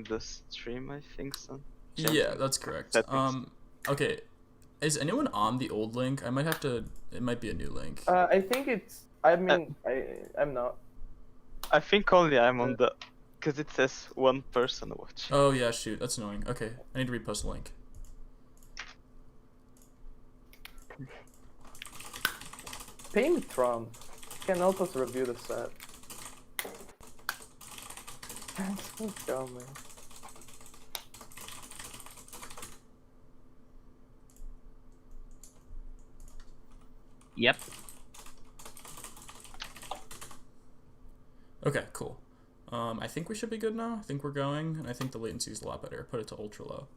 the stream, I think so. Yeah, that's correct. Okay. Is anyone on the old link? I might have to. It might be a new link. I think it's. I mean, I'm not. I think only I'm on the, because it says one person watching. Oh yeah, shoot, that's annoying. Okay, I need to repost the link. Pink Trump can help us review the set. Let's go, man. Yep. Okay, cool. I think we should be good now. I think we're going, and I think the latency is a lot better. Put it to ultra low.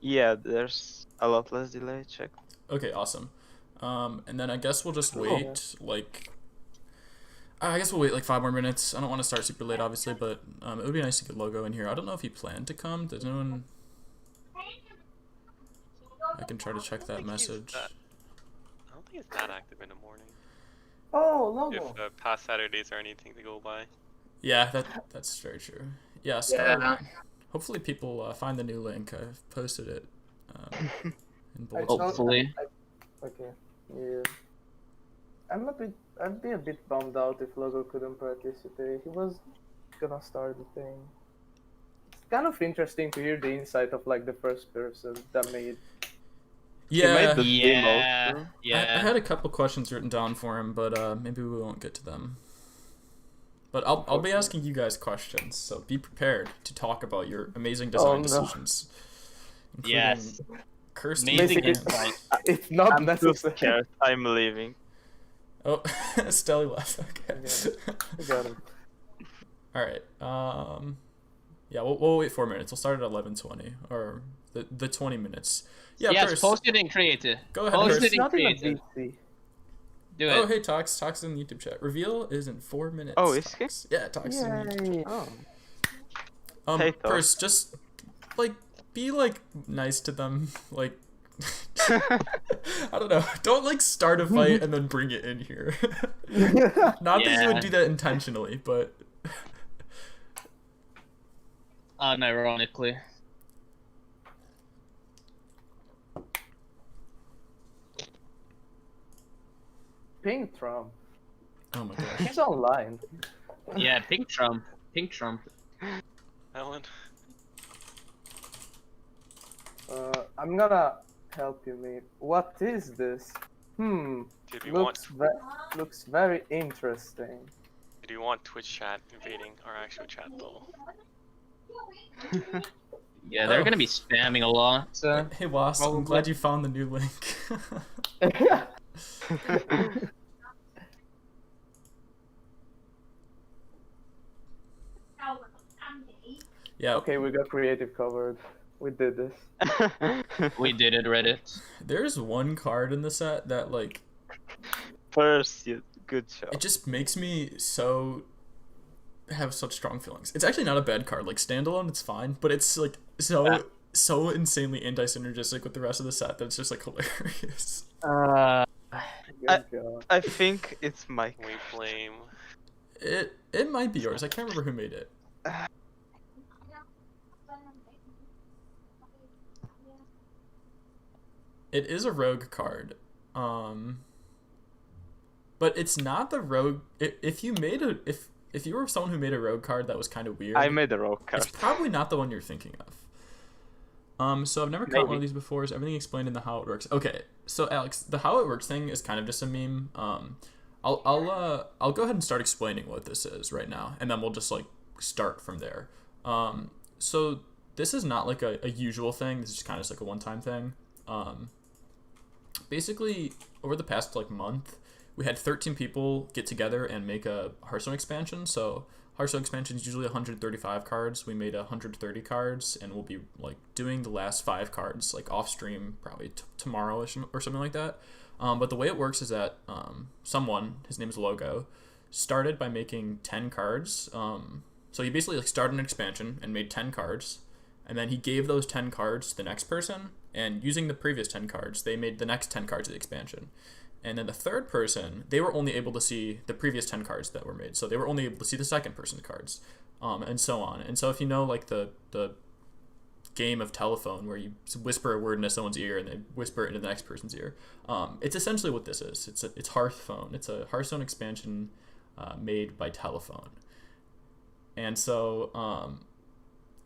Yeah, there's a lot less delay. Check. Okay, awesome. And then I guess we'll just wait, like... I guess we'll wait like 5 more minutes. I don't want to start super late, obviously, but it would be nice to get Logo in here. I don't know if he planned to come. Does anyone... I can try to check that message. I don't think it's that active in the morning. Oh, Logo. If past Saturdays are anything to go by. Yeah, that's very true. Yeah, Skyline. Hopefully people find the new link. I've posted it. In Hopefully. Okay. Yeah. I'd be a bit bummed out if Logo couldn't participate. He was gonna start the thing. It's kind of interesting to hear the insight of like the first person that made. Yeah, Yeah. I had a couple questions written down for him, but maybe we won't get to them. But I'll be asking you guys questions, so be prepared to talk about your amazing design decisions. Yes. Cursed Amazing games. insight. It's not I'm too necessary. scared. I'm leaving. Oh, Stelly left. Okay. I got it. All right. Yeah, we'll wait 4 minutes. We'll start at 11:20 or the 20 minutes. Yeah, Yes, first. post it in creative. Go ahead. Post First. it It's in not even creative. VC. Do it. Oh, hey, Tox in the YouTube chat. Reveal is in 4 minutes. Oh, is he? Tox. Yeah, Tox in the YouTube chat. Oh. Hey, Tox. First, just like be like nice to them. Like, I don't know. Don't like start a fight and then bring it in here. Not that you would do that intentionally, but Unironically. Pink Trump. oh my gosh. He's online. Yeah, Pink Trump. Pink Trump. Ellen? I'm gonna help you, mate. What is this? Did we want Looks very interesting. did we want Twitch chat invading our actual chat though? Yeah, they're gonna be spamming a lot. Hey, Wasp, I'm glad you found the new link. Yeah. Okay, we got creative covered. We did this. We did it, Reddit. There's one card in the set that like First, good job. it just makes me so have such strong feelings. It's actually not a bad card. Like standalone, it's fine, but it's like so insanely anti-synergistic with the rest of the set that it's just like hilarious. Good job. I think it's Mike. We flame. It might be yours. I can't remember who made it. It is a rogue card. But it's not the rogue. If you were someone who made a rogue card that was kind of weird, I made a rogue card. it's probably not the one you're thinking of. So I've never caught one of these before. Is everything explained in the how it works? Okay, so Alex, the how it works thing is kind of just a meme. I'll go ahead and start explaining what this is right now, and then we'll just like start from there. So this is not like a usual thing. This is kind of just like a one-time thing. Basically, over the past like month, we had 13 people get together and make a Hearthstone expansion. So Hearthstone expansion is usually 135 cards. We made 130 cards, and we'll be like doing the last 5 cards like off stream probably tomorrow or something like that. But the way it works is that someone, his name is Logo, started by making 10 cards. So he basically like started an expansion and made 10 cards, and then he gave those 10 cards to the next person, and using the previous 10 cards, they made the next 10 cards of the expansion. And then the third person, they were only able to see the previous 10 cards that were made. So they were only able to see the second person's cards, and so on. And so if you know, like, the game of telephone where you whisper a word into someone's ear and they whisper it into the next person's ear, it's essentially what this is. It's Hearthphone. It's a Hearthstone expansion made by Telephone. And so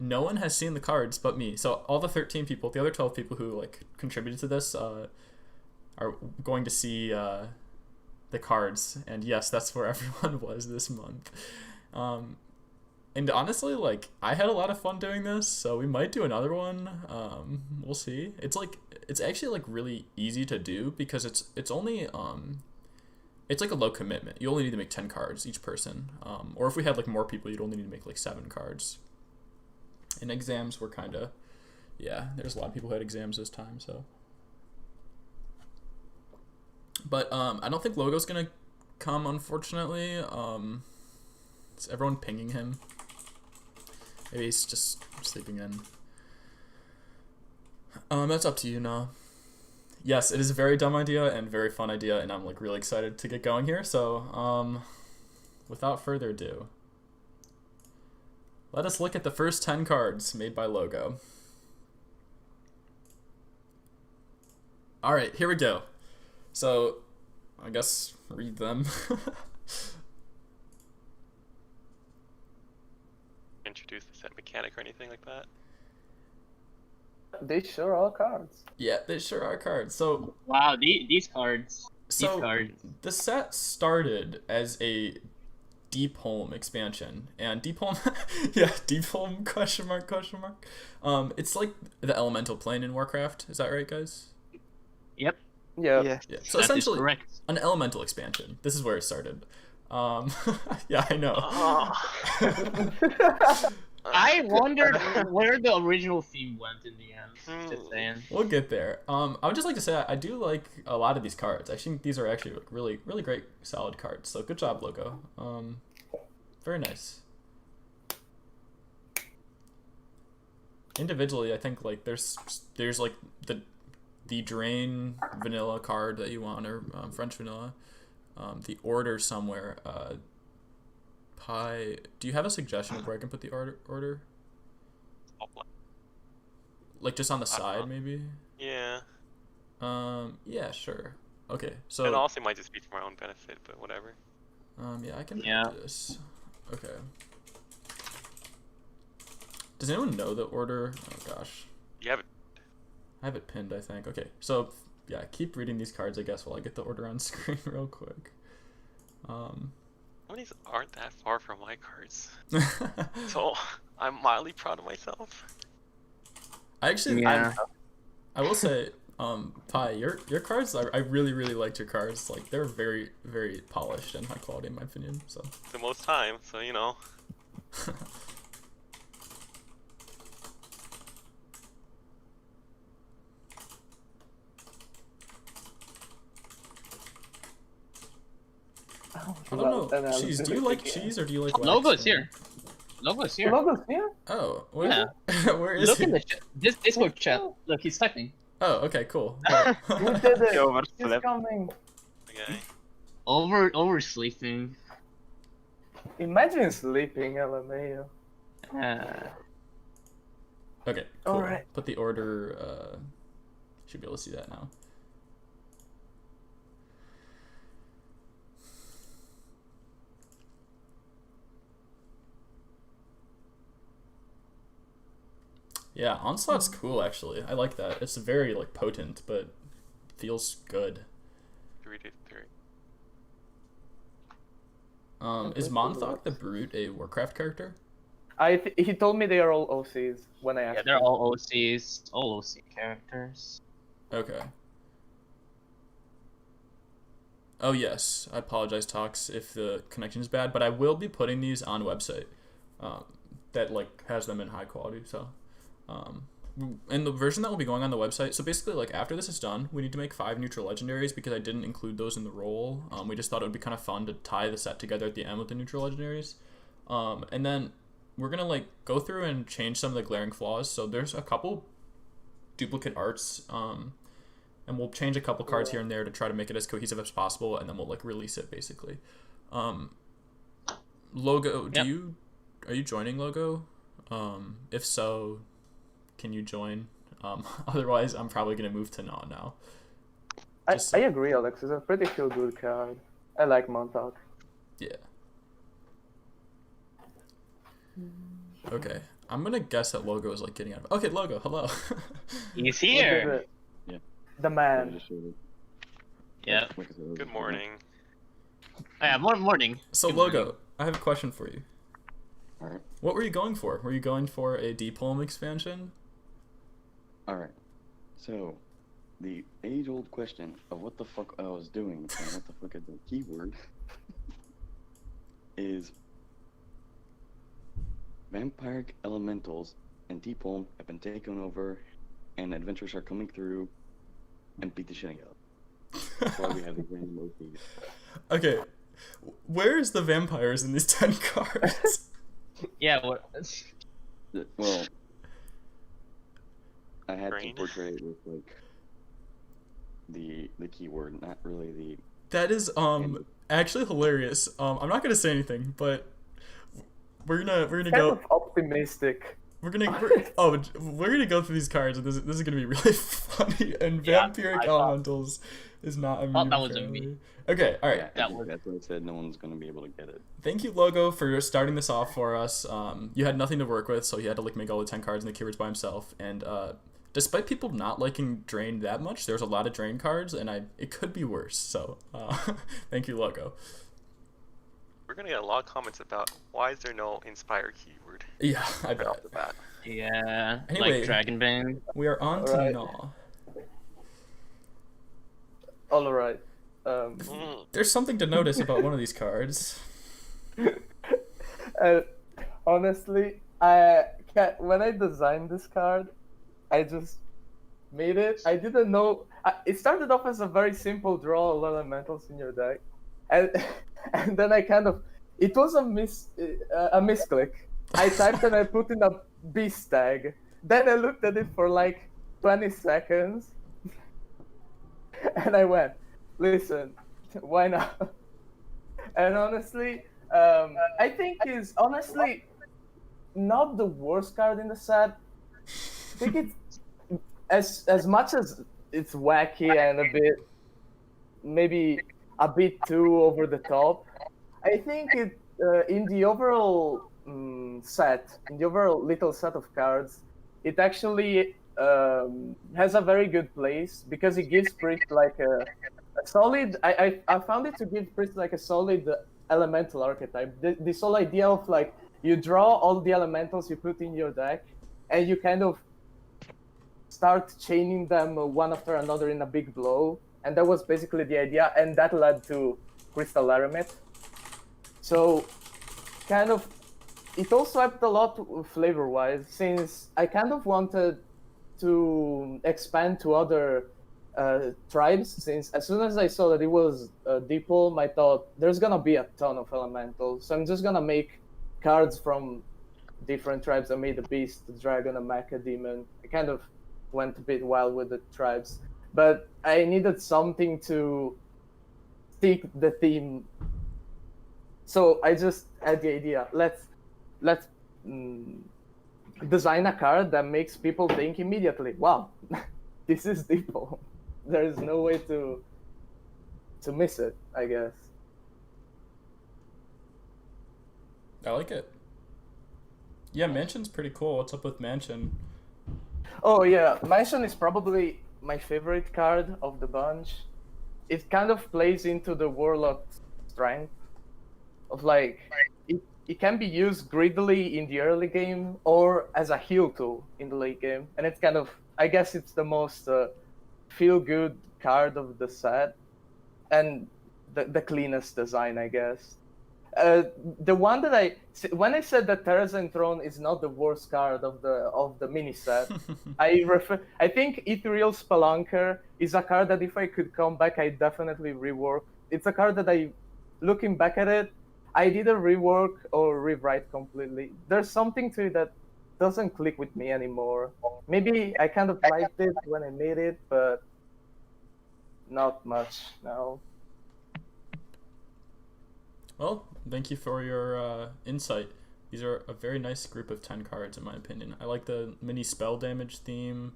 no one has seen the cards but me. So all the 13 people, the other 12 people who like contributed to this are going to see the cards. And yes, that's where everyone was this month. And honestly, like, I had a lot of fun doing this, so we might do another one. We'll see. It's actually like really easy to do because it's only it's like a low commitment. You only need to make 10 cards each person. Or if we had like more people, you'd only need to make like 7 cards. And exams were kind of, yeah, there's a lot of people who had exams this time, so. But I don't think Logo's gonna come, unfortunately. Is everyone pinging him? Maybe he's just sleeping in. That's up to you now. Yes, it is a very dumb idea and very fun idea, and I'm like really excited to get going here. So, without further ado, let us look at the first 10 cards made by Logo. All right, here we go. So, I guess read them. Introduce the set mechanic or anything like that? They sure are cards. Yeah, they sure are cards. So, Wow, these cards. so These cards. the set started as a Deep Home expansion, and Deep Home, yeah, Deep Home question mark. It's like the elemental plane in Warcraft. Is that right, guys? Yep. Yeah. Yeah. Yeah. So That is essentially, correct. an elemental expansion. This is where it started. Yeah, I know. I wondered where the original theme went in the end. Just saying. We'll get there. I would just like to say I do like a lot of these cards. I think these are actually like really, really great, solid cards. So good job, Logo. Very nice. Individually, I think like there's like the Drain vanilla card that you want, or French vanilla. The order somewhere. Pi. Do you have a suggestion of where I can put the order? Like just on the side, maybe? Yeah. Yeah, sure. Okay, so. It also might just be for my own benefit, but whatever. Yeah, I can do Yeah. this. Okay. Does anyone know the order? Oh gosh. You have it. I have it pinned, I think. Okay, so yeah, keep reading these cards, I guess, while I get the order on screen real quick. Some of these aren't that far from my cards. So I'm mildly proud of myself. I actually, Yeah. I will say, Pi, your cards, I really, really liked your cards. Like, they're very, very polished and high quality in my opinion, so. The most time, so you know. I don't know. Cheese, do you like cheese or do you like wax? Logo's here. Logo's here. Logo's here? Oh, where, Yeah. where is Look he? in the this Discord chat. Look, he's typing. Oh, okay, cool. Well, You did it. He overslept. He's coming. Okay. Oversleeping. Imagine sleeping, LMAO. okay, cool. Alright. Put the order, should be able to see that now. Yeah, Onslaught's cool actually. I like that. It's very like potent, but feels good. 3 Is Monthok the Brute a Warcraft character? He told me they are all OCs when I asked. Yeah, they're him. all OCs, all OC characters. Okay. Oh yes, I apologize, Tox, if the connection is bad, but I will be putting these on a website that like has them in high quality. So, and the version that will be going on the website. So basically, like after this is done, we need to make 5 neutral legendaries because I didn't include those in the roll. We just thought it would be kind of fun to tie the set together at the end with the neutral legendaries, and then we're gonna like go through and change some of the glaring flaws. So there's a couple duplicate arts and we'll change a couple cards here and there to try to make it as cohesive as possible, and then we'll like release it basically. Logo, are you joining Logo? If so, can you join? Otherwise, I'm probably gonna move to now. I agree, Alex. It's a pretty feel good card. I like Montauk. Yeah. Okay, I'm gonna guess that Logo is like getting out of. Okay, Logo, hello. He's here. Yeah. The man. Yeah. Good morning. Yeah, morning. So Good Logo, morning. I have a question for you. Alright. What were you going for? Were you going for a Deepholm expansion? Alright. So, the age-old question of what the fuck I was doing and what the fuck is the keyword is vampiric elementals and Deepholm have been taken over and adventurers are coming through and beat the shit out. That's why we have these random OPs. Okay, where is the vampires in these 10 cards? Yeah, what? Well, I had Green. to portray it with like the keyword, not really the. That is actually hilarious. I'm not gonna say anything, but we're gonna Kind go. of optimistic. We're gonna go through these cards, and this is gonna be really funny. And Yeah, vampiric I thought- elementals is not a thought meme. that was a apparently. meme. Okay, all right. Yeah, That was- that's what I said. No one's gonna be able to get it. Thank you, Logo, for starting this off for us. You had nothing to work with, so he had to like make all the 10 cards and the keywords by himself. And despite people not liking Drain that much, there's a lot of Drain cards, and it could be worse. So thank you, Logo. We're gonna get a lot of comments about why is there no Inspire keyword Yeah, I right bet. off the bat. Yeah, Anyway. like Dragonbane. We are on to Alright. Gnaw. All right. There's something to notice about one of these cards. Honestly, when I designed this card, I just made it. I didn't know. It started off as a very simple draw all elementals in your deck, and and then I kind of it was a misclick. I typed and I put in a beast tag. Then I looked at it for like 20 seconds, and I went, "Listen, why not?" And honestly, I think is honestly not the worst card in the set. I think it's as much as it's wacky and a bit maybe a bit too over the top. I think it in the overall set, in the overall little set of cards, it actually has a very good place because it gives Priest like a solid. I found it to give Priest like a solid elemental archetype. This whole idea of like you draw all the elementals you put in your deck, and you kind of start chaining them one after another in a big blow, and that was basically the idea, and that led to Crystal Aramith. So, kind of, it also helped a lot flavor-wise, since I kind of wanted to expand to other tribes, since as soon as I saw that it was Deepholm, I thought there's gonna be a ton of elementals, so I'm just gonna make cards from different tribes. I made a beast, a dragon, a mech, a demon. I kind of went a bit wild with the tribes, but I needed something to stick the theme. So I just had the idea. Let's design a card that makes people think immediately, "Wow, this is Deepholm." There is no way to miss it, I guess. I like it. Yeah, Mansion's pretty cool. What's up with Mansion? Oh yeah, Mansion is probably my favorite card of the bunch. It kind of plays into the Warlock's strength of like it can be used greedily in the early game or as a heal tool in the late game, and it's kind of, I guess it's the most feel good card of the set and the cleanest design, I guess. The one that when I said that Terrazine Throne is not the worst card of the mini set, I think Ethereal Spelunker is a card that if I could come back, I definitely rework. It's a card that looking back at it, I didn't rework or rewrite completely. There's something to it that doesn't click with me anymore. Maybe I kind of liked it when I made it, but Not much, no. Well, thank you for your insight. These are a very nice group of 10 cards, in my opinion. I like the mini spell damage theme.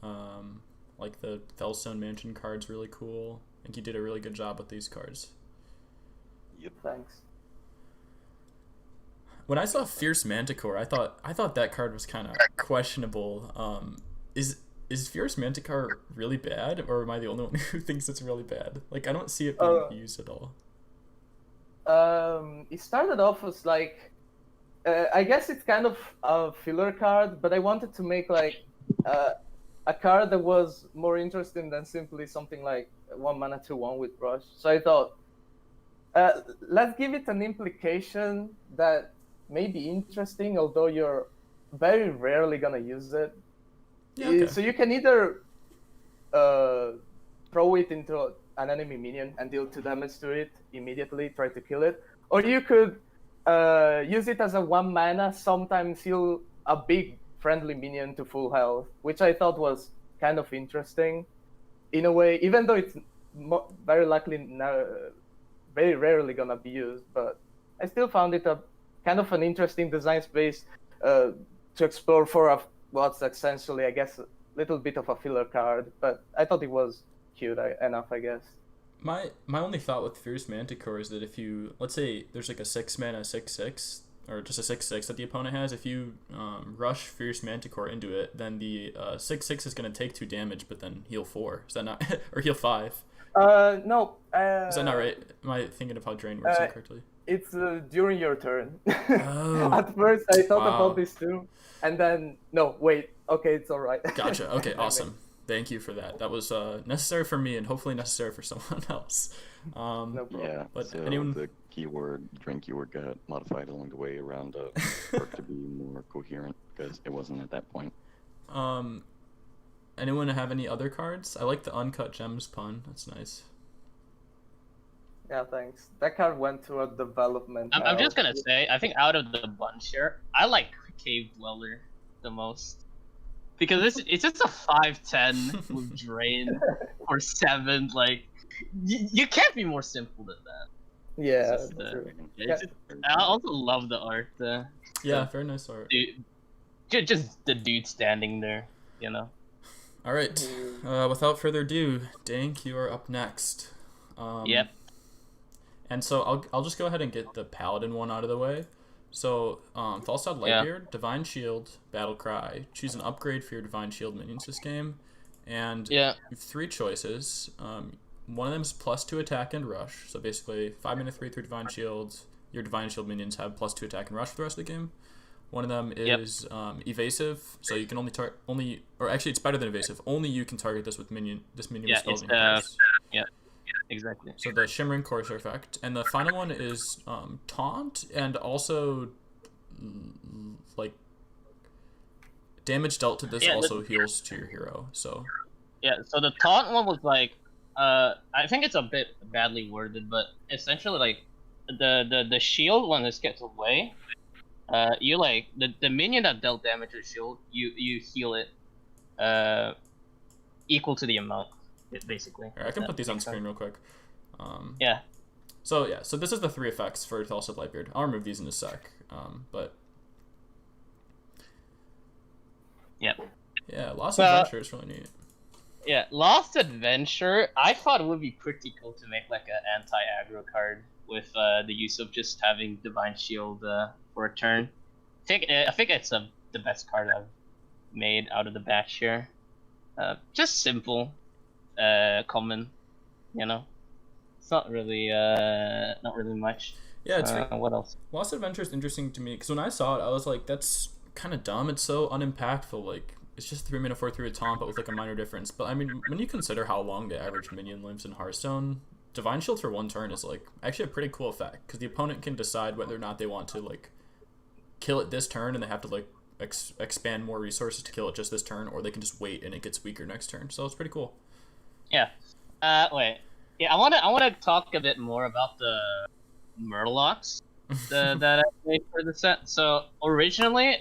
Like the Fellstone Mansion card's really cool. I think you did a really good job with these cards. Yep. Thanks. When I saw Fierce Manticore, I thought that card was kind of questionable. Is Fierce Manticore really bad, or am I the only one who thinks it's really bad? Like, I don't see it being used at all. It started off as like, I guess it's kind of a filler card, but I wanted to make like a card that was more interesting than simply something like 1 mana 2/1 with Rush. So I thought, let's give it an implication that may be interesting, although you're very rarely gonna use it. Yeah, okay. So you can either throw it into an enemy minion and deal 2 damage to it immediately, try to kill it, or you could use it as a 1 mana, sometimes heal a big friendly minion to full health, which I thought was kind of interesting in a way, even though it's very likely very rarely gonna be used, but I still found it a kind of an interesting design space to explore for what's essentially, I guess, a little bit of a filler card, but I thought it was cute enough, I guess. My only thought with Fierce Manticore is that if you, let's say there's like a 6 mana 6/6, or just a 6/6 that the opponent has, if you rush Fierce Manticore into it, then the 6/6 is going to take 2 damage, but then heal 4. Is that not, or heal 5? No. Is that not right? Am I thinking of how Drain works incorrectly? It's during your turn. Oh. At first, I thought Wow. about this too, and then no, wait. Okay, it's all right. Gotcha. Okay, awesome. Thank you for that. That was necessary for me and hopefully necessary for someone else. No problem. Yeah, But so anyone- the drain keyword got modified along the way around for it to be more coherent, because it wasn't at that point. Anyone have any other cards? I like the Uncut Gems pun. That's nice. Yeah, thanks. That card went to a development. I'm now. just gonna say, I think out of the bunch here, I like Cave Dweller the most. Because it's just a 5/10 with Drain for 7. Like, you can't be more simple than that. Yeah. It's just, true. It's just- I also love the art. Yeah, very nice art. Dude, just the dude standing there, you know. All right. Without further ado, Dank, you are up next. Yep. And so I'll just go ahead and get the Paladin one out of the way. So, Falstad Lightbeard, Divine Shield, Battle Cry. Choose an upgrade for your Divine Shield minions this game. And Yeah. you have 3 choices. One of them is +2 attack and rush. So basically, 5 mana 3/3 Divine Shield. Your Divine Shield minions have +2 attack and rush for the rest of the game. One of them is evasive, so you can or actually it's better than evasive. Only you can target this minion with spells in your place. Yeah, exactly. So the Shimmering Courser effect, and the final one is taunt, and also like damage dealt to this also heals to your hero. So yeah, so the taunt one was like, I think it's a bit badly worded, but essentially like the shield when this gets away, you like the minion that dealt damage to shield, you heal it, equal to the amount, basically. here, I can put these on screen real quick. Yeah. So this is the 3 effects for Falstad Lightbeard. I'll remove these in a sec. But Yep. yeah, Lost Adventure is really neat. Yeah, Lost Adventure, I thought it would be pretty cool to make like an anti-aggro card with the use of just having Divine Shield for a turn. I think it's the best card I've made out of the batch here. Just simple, common, you know. It's not really much. Yeah, it's What else? Lost Adventure is interesting to me because when I saw it, I was like, that's kind of dumb. It's so unimpactful. Like, it's just 3 mana 4/3 with taunt, but with like a minor difference. But I mean, when you consider how long the average minion lives in Hearthstone, Divine Shield for 1 turn is like actually a pretty cool effect because the opponent can decide whether or not they want to like kill it this turn and they have to like expand more resources to kill it just this turn, or they can just wait and it gets weaker next turn. So it's pretty cool. Yeah. Wait. Yeah, I wanna talk a bit more about the Murlocs that I made for the set. So originally,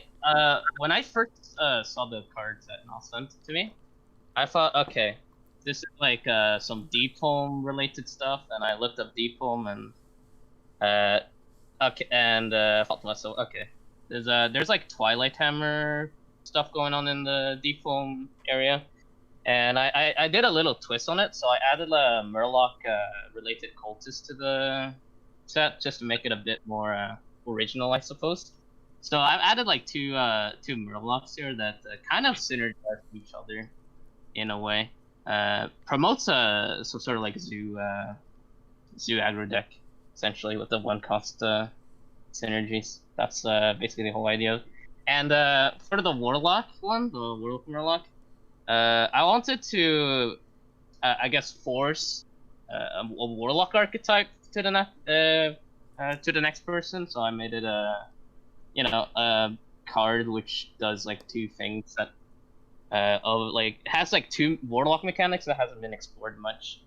when I first saw the cards that Nal sent to me, I thought, okay, this is like some deep home related stuff, and I looked up deep home and thought to myself, okay, there's like Twilight Hammer stuff going on in the deep home area, and I did a little twist on it, so I added a Murloc related cultist to the set just to make it a bit more original, I suppose. So I've added like two Murlocs here that kind of synergize with each other in a way. Promotes some sort of like zoo aggro deck essentially with the one cost synergies. That's basically the whole idea. And for the Warlock one, the Warlock Murloc, I wanted to, I guess, force a Warlock archetype to the next person. So I made it a card which does like two things that has like two Warlock mechanics that hasn't been explored much,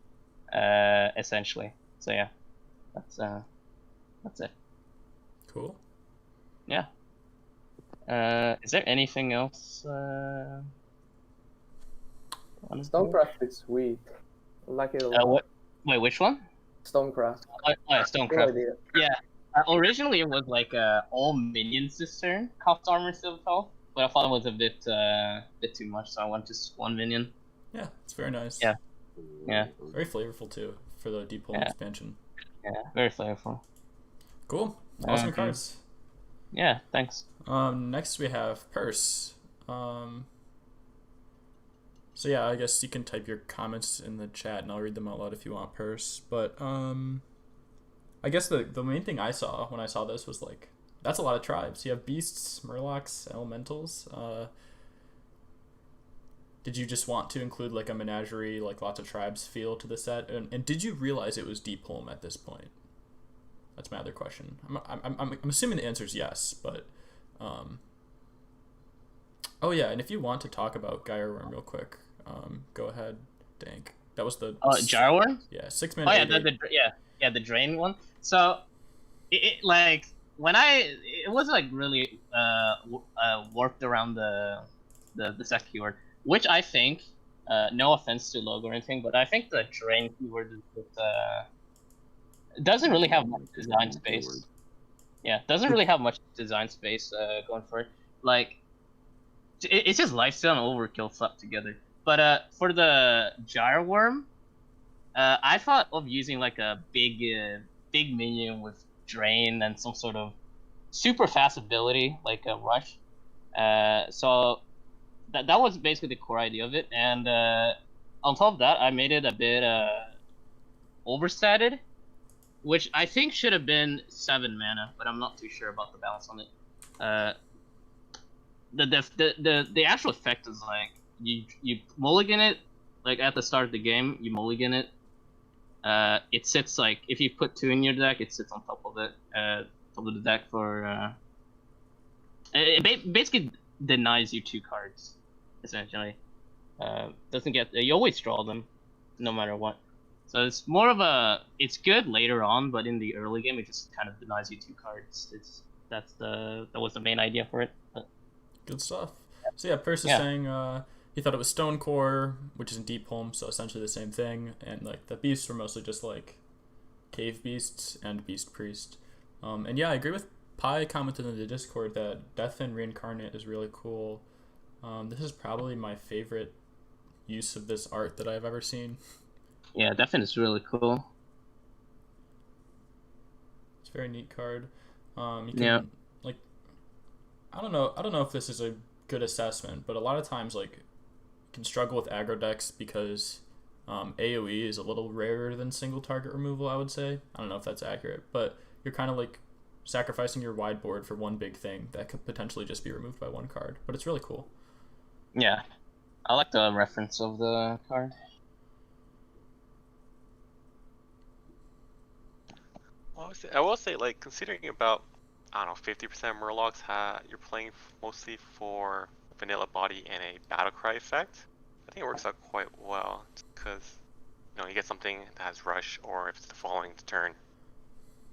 essentially. So yeah, that's it. Cool. Yeah. Is there anything else? Stonecraft is sweet. I like it a lot. Wait, which one? Stonecraft. Oh, yeah, Good Stonecraft. idea. Yeah. Originally, it was like all minions this turn cost armor silver health, but I thought it was a bit too much, so I went just one minion. Yeah, it's very nice. Yeah. Yeah. Very flavorful too for the deep hole expansion. Yeah, very flavorful. Cool. Awesome cards. Yeah, thanks. Next we have Purse. So yeah, I guess you can type your comments in the chat and I'll read them out loud if you want, Purse. But I guess the main thing I saw when I saw this was like, that's a lot of tribes. You have beasts, murlocs, elementals. Did you just want to include like a menagerie, like lots of tribes feel to the set? And did you realize it was deep home at this point? That's my other question. I'm assuming the answer is yes, but oh yeah, and if you want to talk about Gyreworm real quick, go ahead, Dank. That was the Gyreworm? Yeah, 6 minute. Oh yeah, the drain one. So it like when it was like really warped around the set keyword, which I think, no offense to logo or anything, but I think the drain keyword doesn't really have much design space. Yeah, doesn't really have much design space going for it. Like, it's just lifesteal and overkill slapped together. But for the Gyreworm, I thought of using like a big minion with drain and some sort of super fast ability like a rush. So that was basically the core idea of it. And on top of that, I made it a bit overstated, which I think should have been 7 mana, but I'm not too sure about the balance on it. The actual effect is like you mulligan it, like at the start of the game, you mulligan it. It sits like, if you put 2 in your deck, it sits on top of it, top of the deck for. It basically denies you 2 cards, essentially. Doesn't get, you always draw them, no matter what. So it's more of a, it's good later on, but in the early game, it just kind of denies you 2 cards. That was the main idea for it. But, good stuff. So yeah, Purse is saying he thought it was Stone Core, which is in Deep Home, so essentially the same thing. And like the beasts were mostly just like cave beasts and beast priest. And yeah, I agree with Pi commented in the Discord that Deathfin Reincarnate is really cool. This is probably my favorite use of this art that I've ever seen. Yeah, Deathfin is really cool. It's a very neat card. You can, like, I don't know if this is a good assessment, but a lot of times like you can struggle with aggro decks because AoE is a little rarer than single target removal, I would say. I don't know if that's accurate, but you're kind of like sacrificing your wide board for one big thing that could potentially just be removed by 1 card, but it's really cool. Yeah, I like the reference of the card. I will say, like, considering about, I don't know, 50% Murlocs you're playing mostly for vanilla body and a battle cry effect, I think it works out quite well, because you get something that has rush, or if it's the following turn,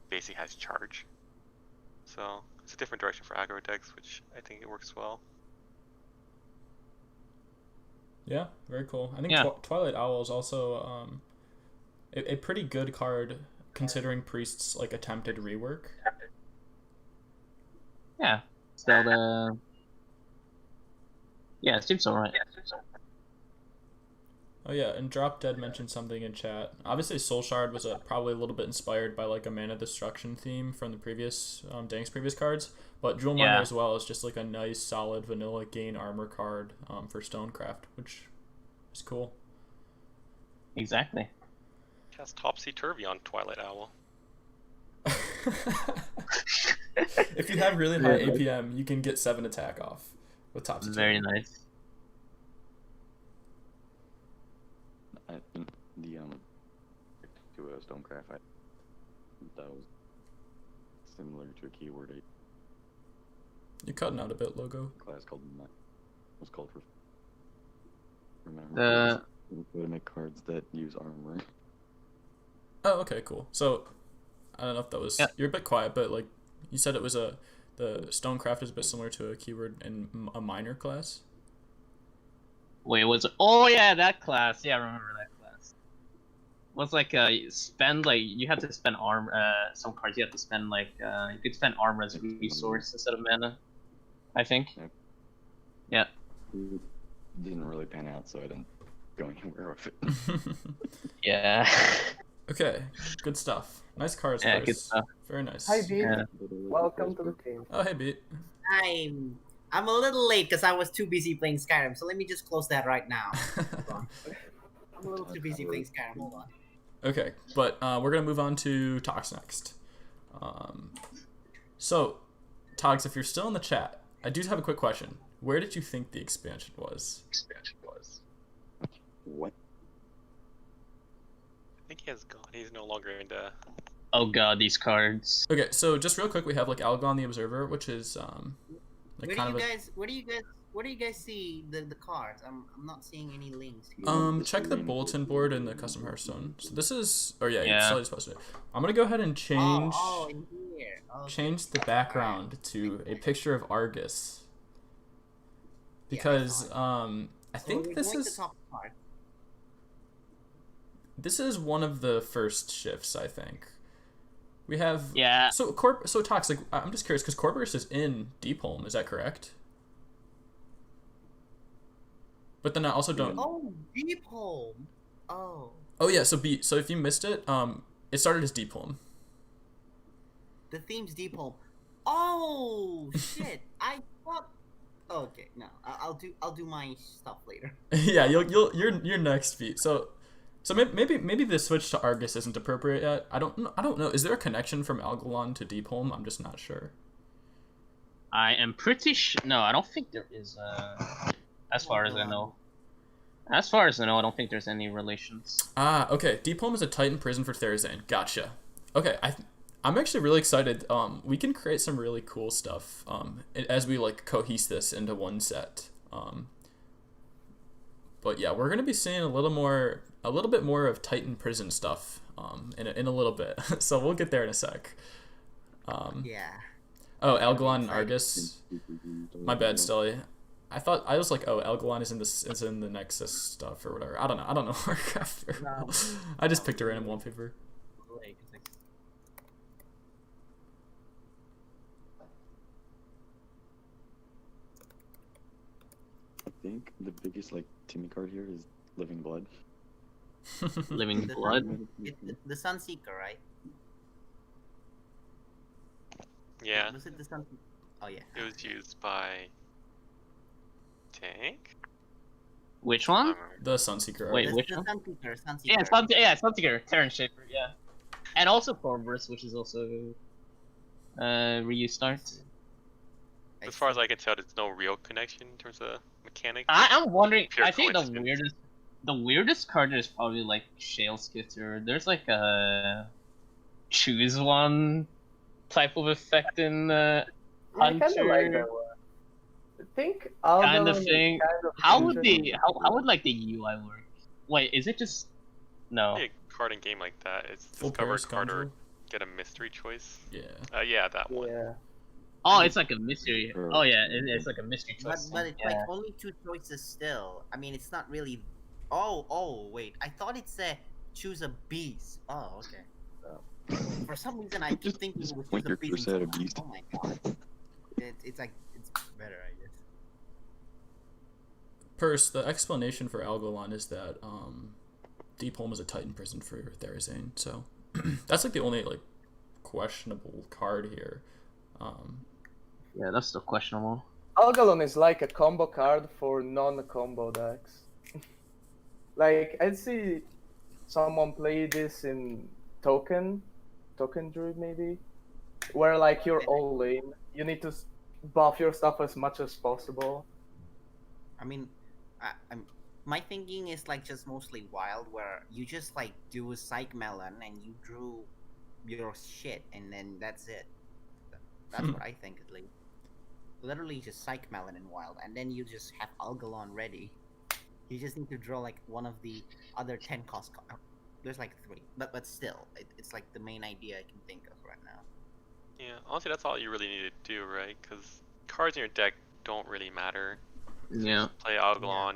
basically has charge. So it's a different direction for aggro decks, which I think it works well. Yeah, very cool. I think Yeah. Twilight Owl is also a pretty good card considering Priest's like attempted rework. Yeah. Zelda. Yeah, it seems alright. Oh yeah, and Drop Dead mentioned something in chat. Obviously, Soul Shard was probably a little bit inspired by like a Mana Destruction theme from the previous Dank's previous cards, but Jewel Miner Yeah. as well is just like a nice, solid vanilla gain armor card for Stonecraft, which is cool. Exactly. Cast Topsy Turvy on Twilight Owl. If you have really high APM, you can get 7 attack off with Topsy Very Turvy. nice. I think the to a Stonecraft, that was similar to a keyword You're cutting out a bit, Logo. class called was called for. Remember, The we would make cards that use armor. Oh, okay, cool. So, I don't know if that was... Yeah. You're a bit quiet, but, like, you said it was the Stonecraft is a bit similar to a keyword in a minor class? wait, was it? Oh yeah, that class. Yeah, I remember that class. Was like spend like you had to spend some cards you had to spend like you could spend armor as a resource instead of mana. I think. Yep. Yeah. It didn't really pan out, so I didn't go anywhere with it. Yeah. Okay, good stuff. Nice cards, Yeah, Chris. good stuff. Very nice. Hi, Beat. Yeah. Welcome to the team. Oh, hey, Beat. I'm a little late because I was too busy playing Skyrim. So let me just close that right now. Hold on. I'm a little too busy playing Skyrim. Hold on. Okay, but we're going to move on to Tox next. So, Tox, if you're still in the chat, I do have a quick question. Where did you think the expansion was? What? I think he has gone. He's no longer into. Oh god, these cards. Okay, so just real quick, we have like Algon the Observer, which is like Where kind do of you guys see the cards? I'm not seeing any links. check the bulletin board in the custom Hearthstone. So this is, or yeah, Yeah. it's already posted. I'm gonna go ahead and change Oh, in here. Okay. change the background to a picture of Argus because I So think we're this going to is top card. this is one of the first shifts. I think we have Yeah. So so Tox, like I'm just curious because Corvus is in Deep Home, is that correct? But then I also don't. Oh, Deep Home. Oh, Oh yeah, so if you missed it, it started as Deep Home. the theme's Deep Home. Oh shit! I thought. Okay, no, I'll do my stuff later. Yeah, you're next, Pete. So maybe the switch to Argus isn't appropriate yet. I don't know. Is there a connection from Algalon to Deep Home? I'm just not sure. I am pretty sure. No, I don't think there is. As far as I know. As far as I know, I don't think there's any relations. Ah, okay. Deep Home is a Titan prison for Therazane. Gotcha. Okay, I'm actually really excited. We can create some really cool stuff. As we like cohese this into one set. But yeah, we're gonna be seeing a little bit more of Titan prison stuff. In a little bit. So we'll get there in a sec. Yeah. Oh, Algalon and Argus. My bad, Stelly. I was like, oh, Algalon is in the Nexus stuff or whatever. I don't know Warcraft. No. I just picked a random wallpaper. I think the biggest like Timmy card here is Living Blood. Living The Blood. The Sunseeker, right? Yeah, Was it the Sunseeker? Oh yeah. it was used by. Tank. Which one? The Sunseeker. Wait, art. which the one? Sunseeker. Yeah, Sunseeker, Terran Shaper, yeah. And also Corvus, which is also reuse art. As far as I can tell, there's no real connection in terms of mechanics. I'm wondering. Pure I think coincidence. the weirdest card is probably like Shale Skitter. There's like a choose one type of effect in I kind of like Hunter that one. I think kind of Algalon is thing. kind of How would interesting. how would like the UI work? Wait, is it just no? Maybe a card in game like that. It's Full discover Paris card or Scoundrel. get a mystery choice. Yeah. Yeah, that one. Yeah. Oh, it's like a mystery. Or- Oh yeah, it's like a mystery But choice. but thing. it's Yeah. like only 2 choices still. I mean, it's not really. Oh wait, I thought it said choose a beast. Oh okay. For some reason, I keep Just- thinking just it was point choose a your beast. cursor at a and beast. Oh my god. It's like it's better, I guess. Purse, the explanation for Algalon is that Deep Home is a Titan prison for Therazane, so that's like the only like questionable card here. Yeah, that's still questionable. Algalon is like a combo card for non-combo decks. Like I'd see someone play this in token druid maybe, where like you're all in. You need to buff your stuff as much as possible. I mean, I'm my thinking is like just mostly wild, where you just like do a psych melon and you drew your shit, and then that's it. That's what I think at least. Literally just psych melon in wild, and then you just have Algalon ready. You just need to draw like one of the other 10 cost. There's like 3, but still, it's like the main idea I can think of right now. Yeah, honestly, that's all you really need to do, right? Because cards in your deck don't really matter. Yeah. Play Algalon,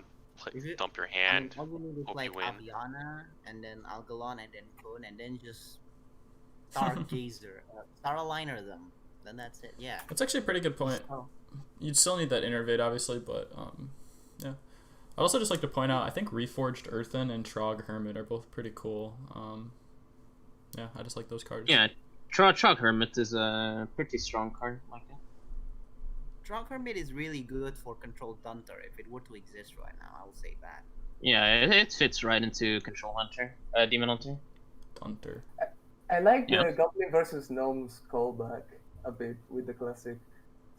Is it- dump your I mean, hand, all you need is hope like you win. Aviana, and then Algalon, and then Cone, and then just Stargazer, Starliner them. Then that's it. Yeah. That's actually a pretty good point. Oh. You'd still need that Innervate, obviously, but yeah. I'd also just like to point out, I think Reforged Earthen and Trog Hermit are both pretty cool. Yeah, I just like those cards. Yeah. Trog Hermit is a pretty strong card like that. Drunk Hermit is really good for Control Dunter if it were to exist right now. I will say that. Yeah, it fits right into Control Hunter, Demon Hunter. Hunter. I like the Yeah. Goblin versus Gnomes callback a bit with the classic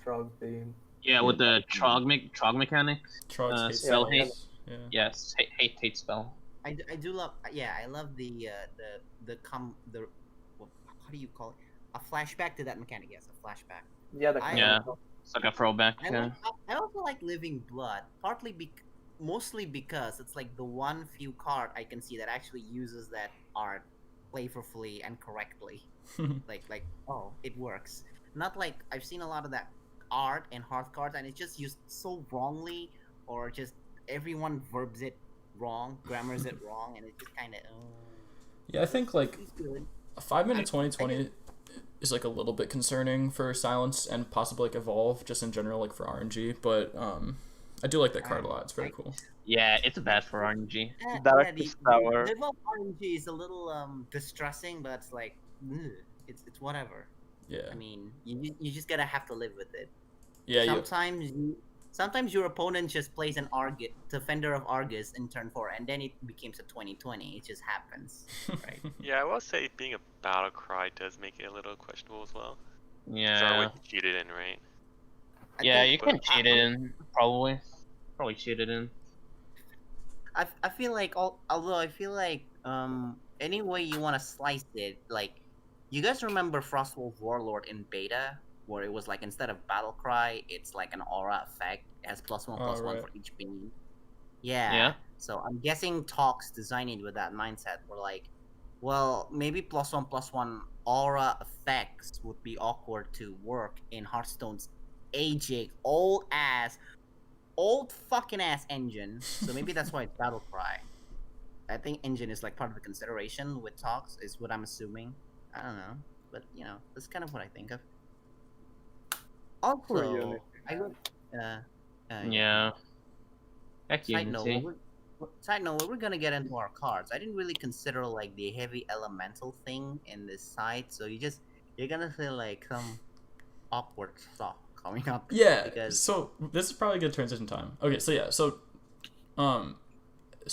Trog theme. Yeah, with the Trog mechanic. Trog's hate spell spells. hate. Yeah. Yes, hate spell. I do love. Yeah, I love the how do you call it? A flashback to that mechanic. Yes, a flashback. Yeah, the Yeah. It's like a throwback. I also like Living Blood, mostly because it's like the one few card I can see that actually uses that art flavorfully and correctly. like oh, it works. Not like I've seen a lot of that art and Hearth cards, and it's just used so wrongly, or just everyone verbs it wrong, grammars it wrong, and it just kind of. Yeah, I think like It's good. a 5-minute 2020 is like a little bit concerning for Silence and possibly like Evolve just in general, like for RNG. But I do like that card a lot. It's very cool. Yeah, it's bad for RNG. Darkest Tower. The Evolve RNG is a little distressing, but it's like it's whatever. Yeah. I mean, you just gotta have to live with it. Yeah. Sometimes your opponent just plays an Defender of Argus in turn 4, and then it becomes a 2020. It just happens, right? Yeah, I will say being a battle cry does make it a little questionable as well. Yeah. So what you cheated in, right? Yeah, think- you can cheat it in, probably. Probably cheat it in. I feel like although I feel like any way you want to slice it, like you guys remember Frostwolf Warlord in beta, where it was like instead of battle cry, it's like an aura effect. It has +1/+1 right. for each beam. Yeah. Yeah. So I'm guessing talks designed it with that mindset. Were like, well, maybe +1/+1 aura effects would be awkward to work in Hearthstone's aging old fucking ass engine. So maybe that's why it's battle cry. I think engine is like part of the consideration with talks, is what I'm assuming. I don't know, but you know, that's kind of what I think of. Also, Unity. I would. Yeah. Heck, Side note, Unity. when we're gonna get into our cards, I didn't really consider like the heavy elemental thing in this side, so you're gonna feel like some awkward stuff coming up. Yeah. Because So this is probably a good transition time. Okay. So yeah. So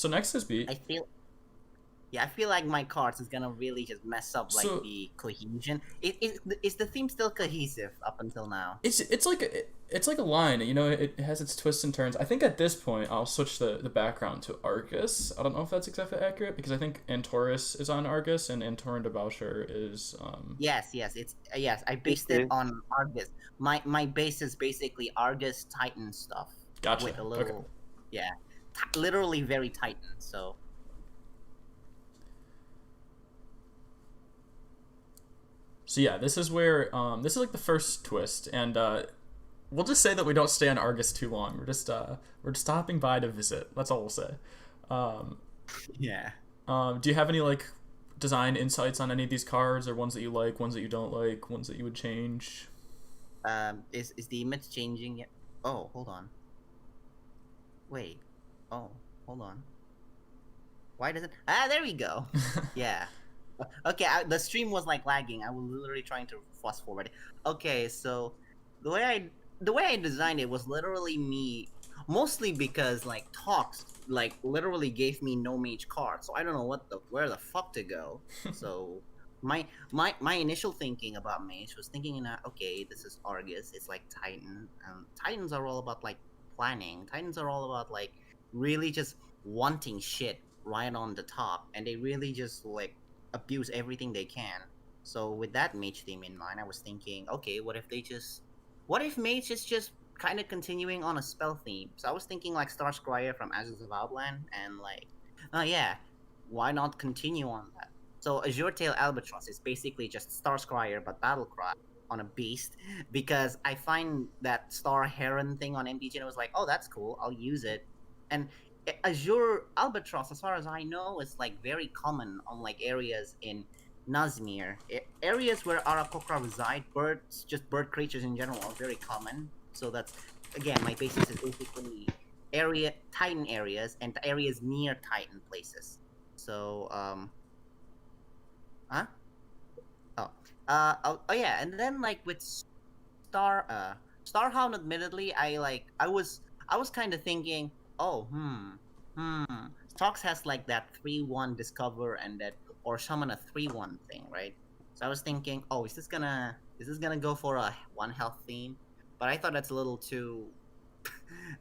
next is B. I feel like my cards is gonna really just mess up like So- the cohesion. Is the theme still cohesive up until now? It's like a line, you know. It has its twists and turns. I think at this point I'll switch the background to Argus. I don't know if that's exactly accurate because I think Antorus is on Argus and Antorin de Boucher is Yes, I based it on Argus. My base is basically Argus Titan stuff. Gotcha. With a little, literally very Titan. So So yeah, this is where this is like the first twist, and we'll just say that we don't stay on Argus too long. We're just stopping by to visit. That's all we'll say. Um, Yeah. do you have any like design insights on any of these cards, or ones that you like, ones that you don't like, ones that you would change? Is the image changing yet? Oh, hold on. Wait. Oh, hold on. Why does it? Ah, there we go. Yeah. Okay, the stream was like lagging. I was literally trying to fast forward. Okay, so the way I designed it was literally me, mostly because like talks like literally gave me no mage card, so I don't know where the fuck to go. So my initial thinking about mage was thinking okay, this is Argus, it's like Titan. Titans are all about like planning. Titans are all about like really just wanting shit right on the top, and they really just like abuse everything they can. So with that mage theme in mind, I was thinking, okay, what if mage is just kind of continuing on a spell theme? So I was thinking like Star Scryer from Ashes of Outland, and like, oh yeah, why not continue on that? So Azure Tail Albatross is basically just Star Scryer but Battlecry on a beast, because I find that Star Heron thing on MTG and I was like, oh, that's cool, I'll use it. And Azure Albatross, as far as I know, is like very common on like areas in Nazmir. Areas where Aarakocra reside, bird creatures in general are very common. So that's, again, my basis is basically Titan areas and areas near Titan places. So, huh? Oh yeah, and then like with Starhound, admittedly, I was kind of thinking, oh, Starks has like that 3/1 discover and that, or summon a 3/1 thing, right? So I was thinking, oh, is this gonna go for a 1 health theme? But I thought that's a little too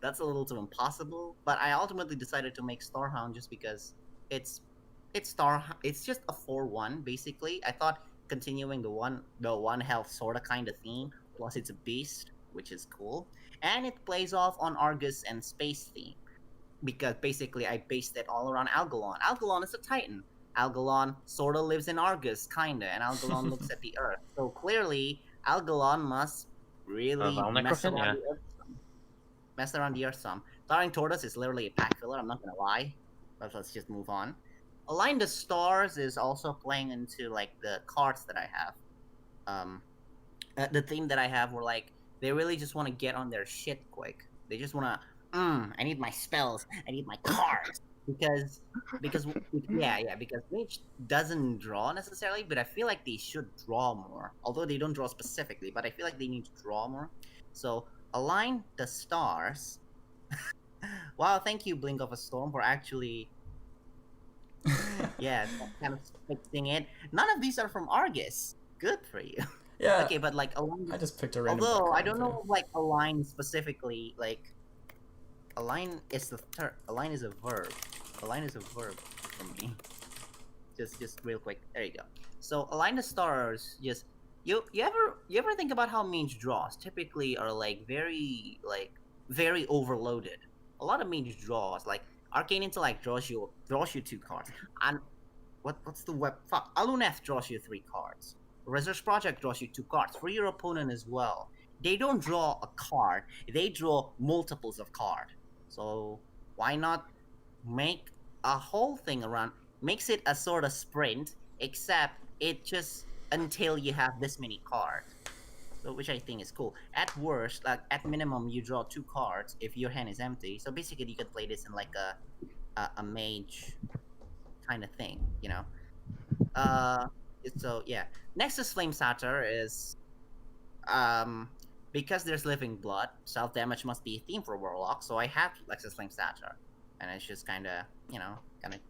that's a little too impossible. But I ultimately decided to make Starhound just because it's it's just a 4/1 basically. I thought continuing the one health sorta kind of theme, plus it's a beast, which is cool, and it plays off on Argus and space theme, because basically I based it all around Algalon. Algalon is a Titan. Algalon sorta lives in Argus, kinda, and Algalon looks at the Earth. So clearly, Algalon must really mess Necrofin, around yeah. the Earth some. Mess around the Earth some. Towering Tortoise is literally a pack filler, I'm not gonna lie. But let's just move on. Align the Stars is also playing into like the cards that I have. The theme that I have, were like, they really just want to get on their shit quick. They just want to, I need my spells, I need my cards, because because Mage doesn't draw necessarily, but I feel like they should draw more. Although they don't draw specifically, but I feel like they need to draw more. So align the stars. Wow, thank you, Blink of a Storm, for actually kind of fixing it. None of these are from Argus. Good for you. Yeah. Okay, but like align. I just picked a random. Although I background, don't know too. if, like align specifically, like align is align is a verb. Align is a verb for me. Just real quick. There you go. So align the stars. Just you ever think about how mage draws typically are like very overloaded. A lot of mage draws, like Arcane Intellect draws you 2 cards, and what's the web? Fuck, Aluneth draws you 3 cards. Research Project draws you 2 cards for your opponent as well. They don't draw a card; they draw multiples of card. So why not make a whole thing around? Makes it a sort of sprint, except it just until you have this many cards. So, which I think is cool. At worst, like at minimum, you draw 2 cards if your hand is empty. So basically, you can play this in like a mage kind of thing, you know. So yeah. Next is Flame Satyr is because there's living blood, self damage must be a theme for Warlock. So I have Lexus Flame Satyr, and it's just kind of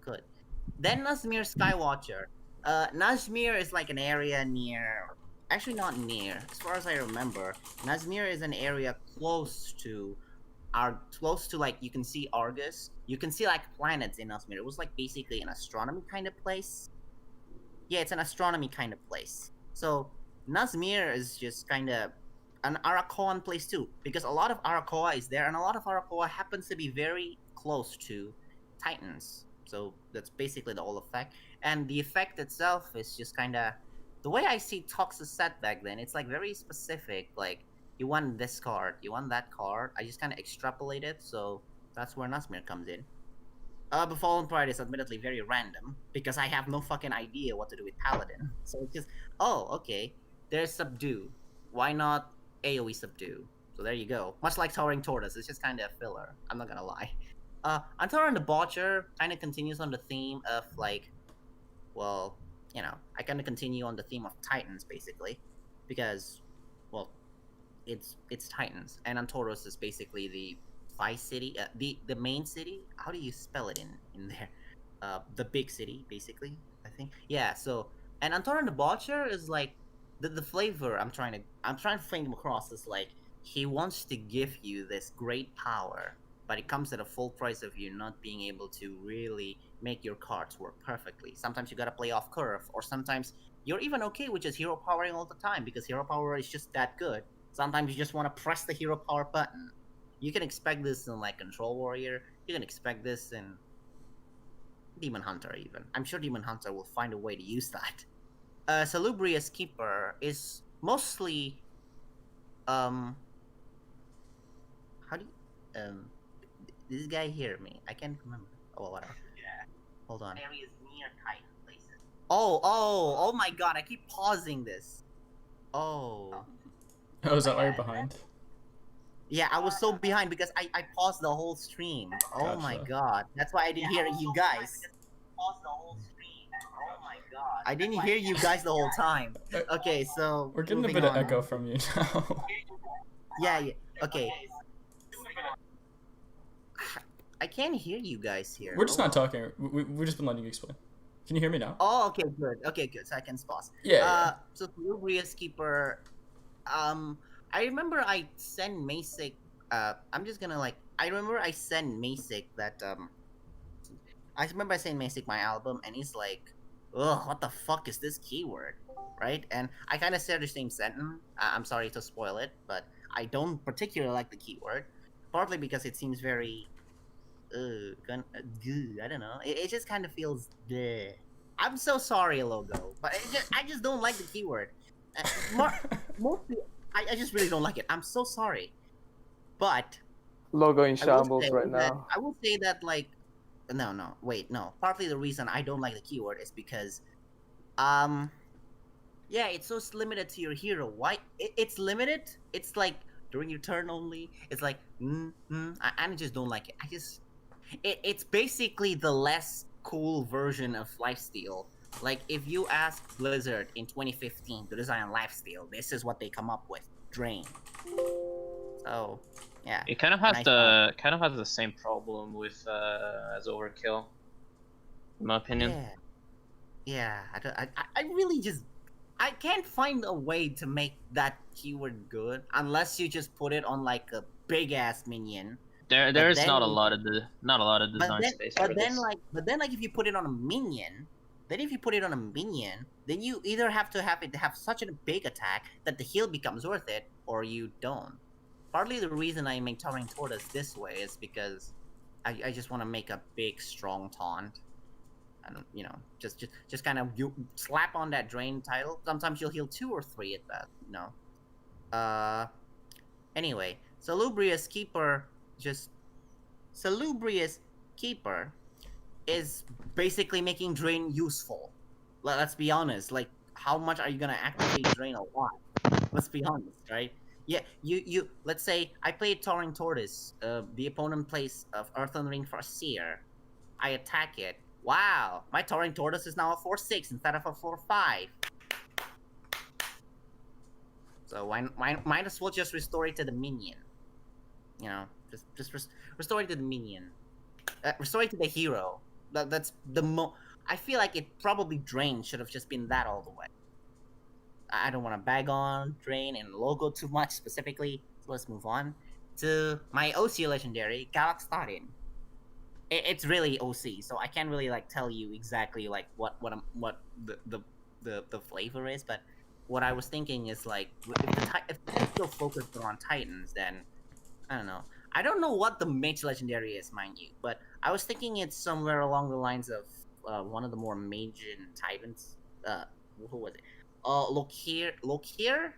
good. Then Nazmir Skywatcher. Nazmir is like an area near. Actually, not near. As far as I remember, Nazmir is an area close to like, you can see Argus. You can see like planets in Nazmir. It was like basically an astronomy kind of place. Yeah, it's an astronomy kind of place. So Nazmir is just kind of an Arakoan place too, because a lot of Arakoa is there, and a lot of Arakoa happens to be very close to Titans. So that's basically the whole effect. And the effect itself is just kind of the way I see Tox's set back then, it's like very specific. Like you want this card, you want that card. I just kind of extrapolate it, so that's where Nasmir comes in. But Fallen Pride is admittedly very random because I have no fucking idea what to do with Paladin. So it's just, oh, okay, there's Subdue. Why not AoE Subdue? So there you go. Much like Towering Tortoise, it's just kind of a filler. I'm not gonna lie. Antara and the Botcher kind of continues on the theme of like, well, you know, I kind of continue on the theme of Titans basically, because, well, it's Titans, and Antoros is basically the Vice City, the main city. How do you spell it in there? The big city, basically. I think. Yeah. So, and Antara and the Botcher is like the flavor I'm trying to frame him across is like he wants to give you this great power, but it comes at a full price of you not being able to really make your cards work perfectly. Sometimes you gotta play off curve, or sometimes you're even okay with just hero powering all the time because hero power is just that good. Sometimes you just want to press the hero power button. You can expect this in like Control Warrior. You can expect this in Demon Hunter even. I'm sure Demon Hunter will find a way to use that. Salubrious Keeper is mostly how do you this guy hear me? I can't remember. Oh, whatever. Yeah. Hold on. Areas near Titan places. Oh my god, I keep pausing this. Oh. Oh, is that why you're behind? Yeah, I was so behind because I paused the whole stream. Oh my Gotcha. god. That's why I didn't hear you guys. I didn't hear you guys the whole time. Okay, so We're getting a moving bit of on. echo from you now. Yeah. Okay. I can't hear you guys here. We're just Oh, not well. talking. We've just been letting you explain. Can you hear me now? Oh, okay, good. So I can pause. Yeah. So Salubrious Keeper, I remember I sent Masic. I'm just gonna like. I remember I sent Masic that. I remember I sent Masic my album, and he's like, "Ugh, what the fuck is this keyword?" Right? And I kind of said the same sentence. I'm sorry to spoil it, but I don't particularly like the keyword, partly because it seems very, I don't know. It just kind of feels. Bleh. I'm so sorry, logo, but I just don't like the keyword. Mostly, I just really don't like it. I'm so sorry, but Logo in I will shambles say right that now. I will say that like, no, wait, no. Partly the reason I don't like the keyword is because, yeah, it's so limited to your hero. Why? It's limited. It's like during your turn only. It's like, I just don't like it. It's basically the less cool version of lifesteal. Like if you ask Blizzard in 2015 to design lifesteal, this is what they come up with: Drain. So, yeah. It kind of has Nice the same problem with as Overkill, in my opinion. Yeah. I really just I can't find a way to make that keyword good unless you just put it on like a big ass minion. There's then not a you- lot of design space for this. But then like if you put it on a minion, then you either have to have it have such a big attack that the heal becomes worth it, or you don't. Partly the reason I make Towering Tortoise this way is because I just want to make a big strong taunt. And you know, just kind of you slap on that drain title. Sometimes you'll heal 2 or 3 at that, you know. Anyway, Salubrious Keeper is basically making Drain useful. Let's be honest. Like, how much are you gonna activate Drain a lot? Let's be honest, right? Yeah, you. Let's say I played Towering Tortoise. The opponent plays Earthen Ring for a Seer. I attack it. Wow, my Towering Tortoise is now a 4/6 instead of a 4/5. So might as well just restore it to the minion. You know, just restore it to the minion. Restore it to the hero. That's the I feel like it probably Drain should have just been that all the way. I don't want to bag on Drain and logo too much specifically. So let's move on to my OC legendary Galaxtarin. It's really OC, so I can't really like tell you exactly like what the flavor is, but what I was thinking is like if it's still focused on Titans, then I don't know. I don't know what the mage legendary is, mind you, but I was thinking it's somewhere along the lines of one of the more mage Titans. Who was it? Lokir,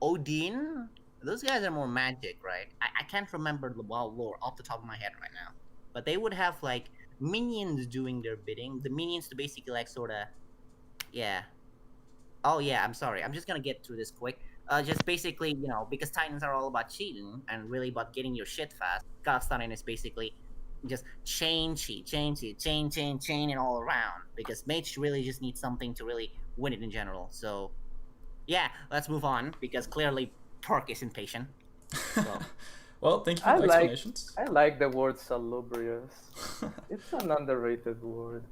Odin. Those guys are more magic, right? I can't remember the WoW lore off the top of my head right now, but they would have like minions doing their bidding. The minions to basically like sort of, yeah. Oh yeah, I'm sorry. I'm just gonna get through this quick. Just basically, because Titans are all about cheating and really about getting your shit fast. Kazakhstan is basically just cheat, chain, and all around. Because Mage really just needs something to really win it in general. So, yeah, let's move on because clearly Torque is impatient. So. Well, thank you for the explanations. I like the word salubrious. It's an underrated word.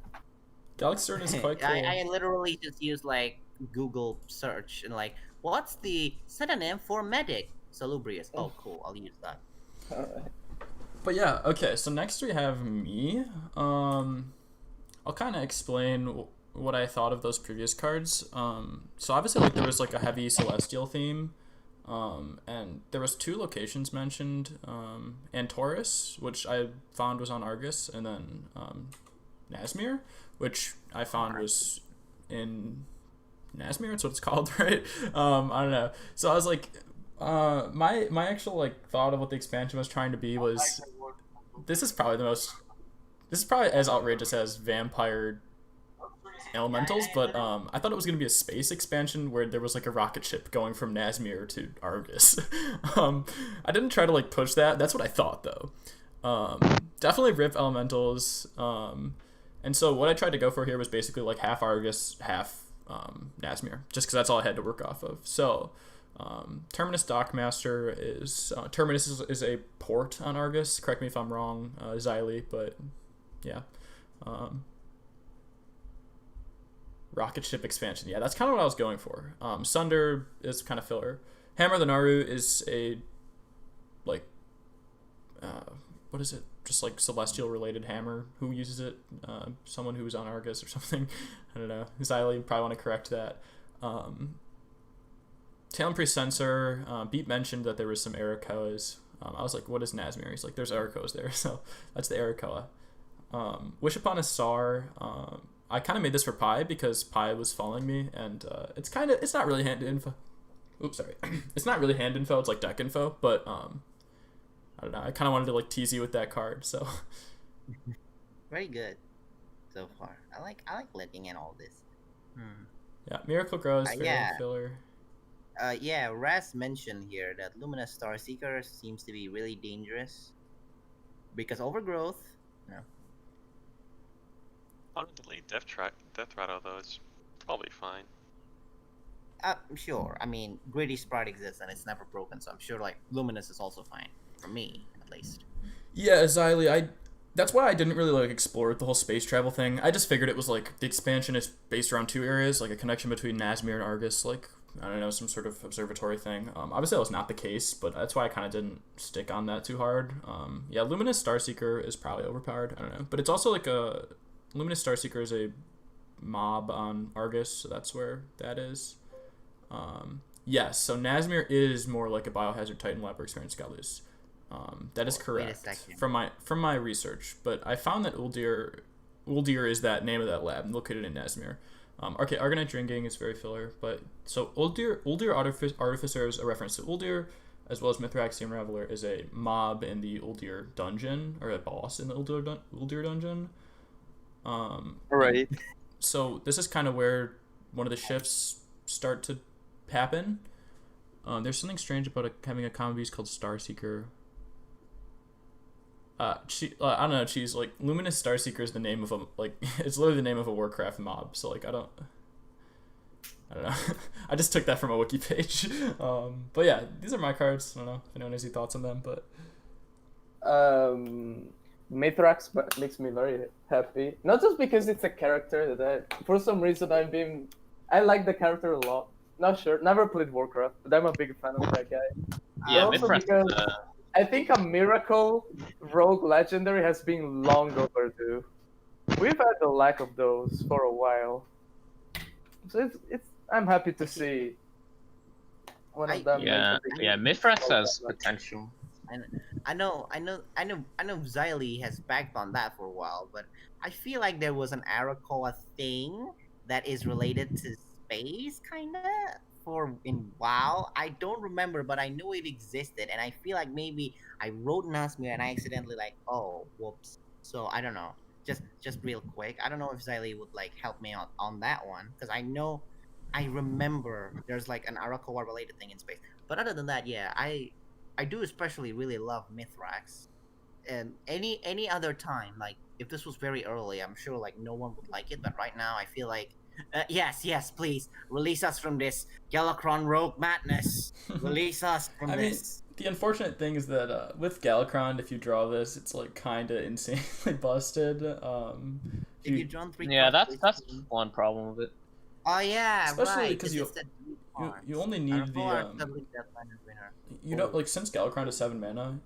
Galaxy is quite cool. I literally just use like Google search and like, what's the synonym for medic? Salubrious. Oh, cool. I'll use that. All right. But yeah, okay. So next we have me. I'll kind of explain what I thought of those previous cards. So obviously, like there was like a heavy celestial theme, and there was 2 locations mentioned. Antorus, which I found was on Argus, and then Nazmir, which I found was in Nazmir. That's what it's called, right? I don't know. So I was like, my actual like thought of what the expansion was trying to be was, this is probably as outrageous as Vampire Elementals, but I thought it was going to be a space expansion where there was like a rocket ship going from Nazmir to Argus. I didn't try to like push that. That's what I thought though. Definitely rip Elementals. And so what I tried to go for here was basically like half Argus, half Nazmir, just because that's all I had to work off of. So Terminus Dockmaster is Terminus is a port on Argus. Correct me if I'm wrong, Xylee, but yeah. Rocket ship expansion. Yeah, that's kind of what I was going for. Sunder is kind of filler. Hammer of the Naru is a like what is it? Just like celestial related hammer. Who uses it? Someone who's on Argus or something. I don't know. Xylee, probably want to correct that. Talon Priest Censor. Beat mentioned that there was some Arakoas. I was like, what is Nazmir? He's like, there's Arakoas there. So that's the Arakoa. Wish Upon a Star. I kind of made this for Pi because Pi was following me, and it's not really hand info. Oops, sorry. It's not really hand info. It's like deck info, but I don't know. I kind of wanted to like tease you with that card, so. Very good, so far. I like letting in all this. Yeah, Miracle Grows, very filler. Yeah, Raz mentioned here that Luminous Starseeker seems to be really dangerous because overgrowth. Honestly, Death Rattle though is probably fine. Sure. I mean, Greedy Sprite exists and it's never broken, so I'm sure like Luminous is also fine for me at least. Yeah, Xylee, that's why I didn't really like explore the whole space travel thing. I just figured it was like the expansion is based around 2 areas, like a connection between Nazmir and Argus, like I don't know, some sort of observatory thing. Obviously that was not the case, but that's why I kind of didn't stick on that too hard. Yeah, Luminous Starseeker is probably overpowered. I don't know, but it's also like a Luminous Starseeker is a mob on Argus, so that's where that is. Yes, so Nazmir is more like a Biohazard Titan Lab or Experienced Galus. That is correct from my research, but I found that Uldir is that name of that lab located in Nazmir. Okay, Argonite Drinking is very filler, but so Uldir Artificer is a reference to Uldir, as well as Mithraxian Reveler is a mob in the Uldir dungeon, or a boss in the Uldir dungeon. Right. So this is kind of where one of the shifts start to happen. There's something strange about having a common beast called Starseeker. I don't know. She's like Luminous Starseeker is the name of it's literally the name of a Warcraft mob. So like I don't know. I just took that from a wiki page. But yeah, these are my cards. I don't know if anyone has any thoughts on them, but. Mithrax makes me very happy. Not just because it's a character that for some reason I like the character a lot. Not sure, never played Warcraft, but I'm a big fan of that guy. Yeah, also Mithrax. Because I think a Miracle Rogue Legendary has been long overdue. We've had the lack of those for a while, so I'm happy to see one of them. Yeah, Mithrax has potential. And I know Xylee has backed on that for a while, but I feel like there was an Arakoa thing that is related to space, kinda, for in WoW. I don't remember, but I knew it existed, and I feel like maybe I wrote Nasmir and I accidentally like, oh, whoops. So I don't know. Just real quick, I don't know if Xylee would like help me out on that one because I remember there's like an Arakoa related thing in space. But other than that, yeah, I do especially really love Mithrax. And any other time, like if this was very early, I'm sure like no one would like it. But right now, I feel like yes, please release us from this Galakrond rogue madness. Release us from I mean, this. the unfortunate thing is that with Galakrond, if you draw this, it's like kind of insanely busted. If you drawn 3 Yeah, cards, that's please. one problem with it. Oh yeah, Especially right. because you it's the deep you cards. only need the Arakoa are doubly Deathlander's winner. you know, like since Galakrond is 7 mana,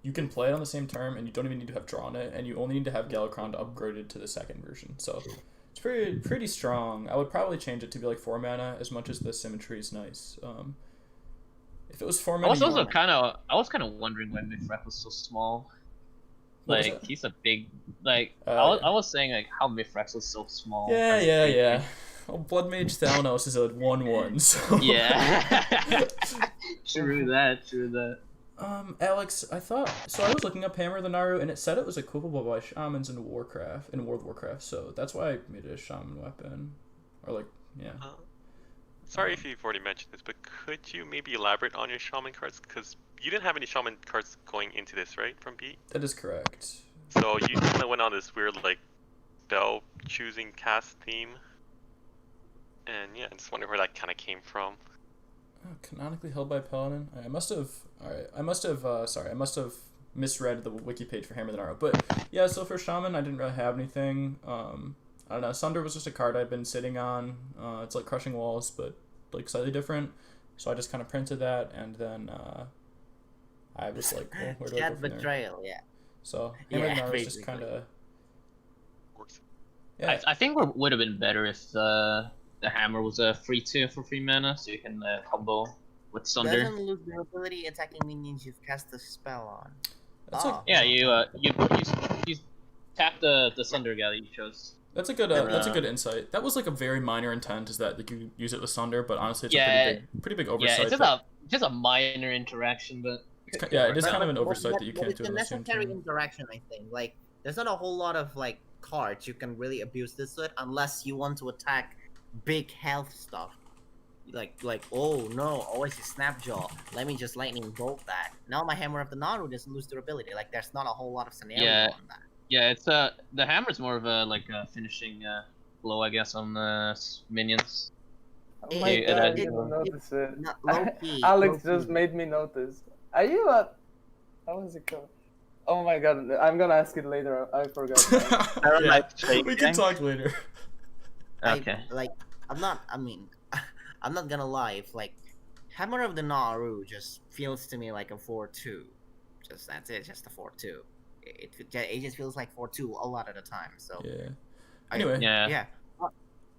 you can play it on the same term, and you don't even need to have drawn it, and you only need to have Galakrond upgraded to the second version. So it's pretty strong. I would probably change it to be like 4 mana, as much as the symmetry is nice. If it was 4 I mana, was you also want- I was kind of wondering why Mithrax was so small. What was Like that? he's a big like Yeah. I was saying like how Mithrax was so small. Yeah, That's yeah, crazy. yeah. Well, Blood Mage Thalnos is a 1/1, so Yeah. True that. Alex, I thought so. I was looking up Hammer of the Naru, and it said it was equipable by shamans in World of Warcraft. So that's why I made it a shaman weapon, or like, yeah. Sorry if you've already mentioned this, but could you maybe elaborate on your shaman cards? Because you didn't have any shaman cards going into this, right, from B? That is correct. So you kind of went on this weird, like, spell choosing cast theme. And yeah, I just wonder where that kind of came from. Oh, canonically held by Paladin. I must have. Alright, I must have misread the wiki page for Hammer of the Naru. But yeah, so for shaman, I didn't really have anything. I don't know. Sunder was just a card I'd been sitting on. It's like Crushing Walls, but like slightly different. So I just kind of printed that, and then I was like, well, where do I go Chat from there? betrayal, yeah. So Hammer of the Yeah, Naru is just basically. kind of Works. yeah. I think it would have been better if the hammer was a 3/2 for 3 mana, so you can combo with Sunder. Doesn't lose their ability attacking minions you've cast the spell on. That's Oh. Yeah, you tap the Sunder guy that you chose. That's a good insight. That was like a very minor intent, is that like you use it with Sunder, but honestly, it's Yeah, a pretty big Yeah, oversight. it's just a minor interaction, but Yeah, it is But- kind of an but- oversight but- that you but can't it's do a in the same necessary turn. interaction, I think. Like, there's not a whole lot of like cards you can really abuse this with unless you want to attack big health stuff. Like oh no, always a Snapjaw. Let me just lightning bolt that. Now my Hammer of the Naru doesn't lose durability. Like, there's not a whole lot of scenario Yeah. on that. yeah, it's the hammer's more of a like a finishing blow, I guess, on minions. Oh my Yeah, god, I that- didn't notice it. Not low-key, Alex low-key. just made me notice. Are you a... How was it called? Oh my god, I'm gonna ask it later. I forgot. Yeah, we can talk later. Okay. I'm not gonna lie. If like Hammer of the Naru just feels to me like a 4/2. Just that's it. Just a 4/2. It just feels like 4/2 a lot of the time. So Yeah. I- Anyway, Yeah.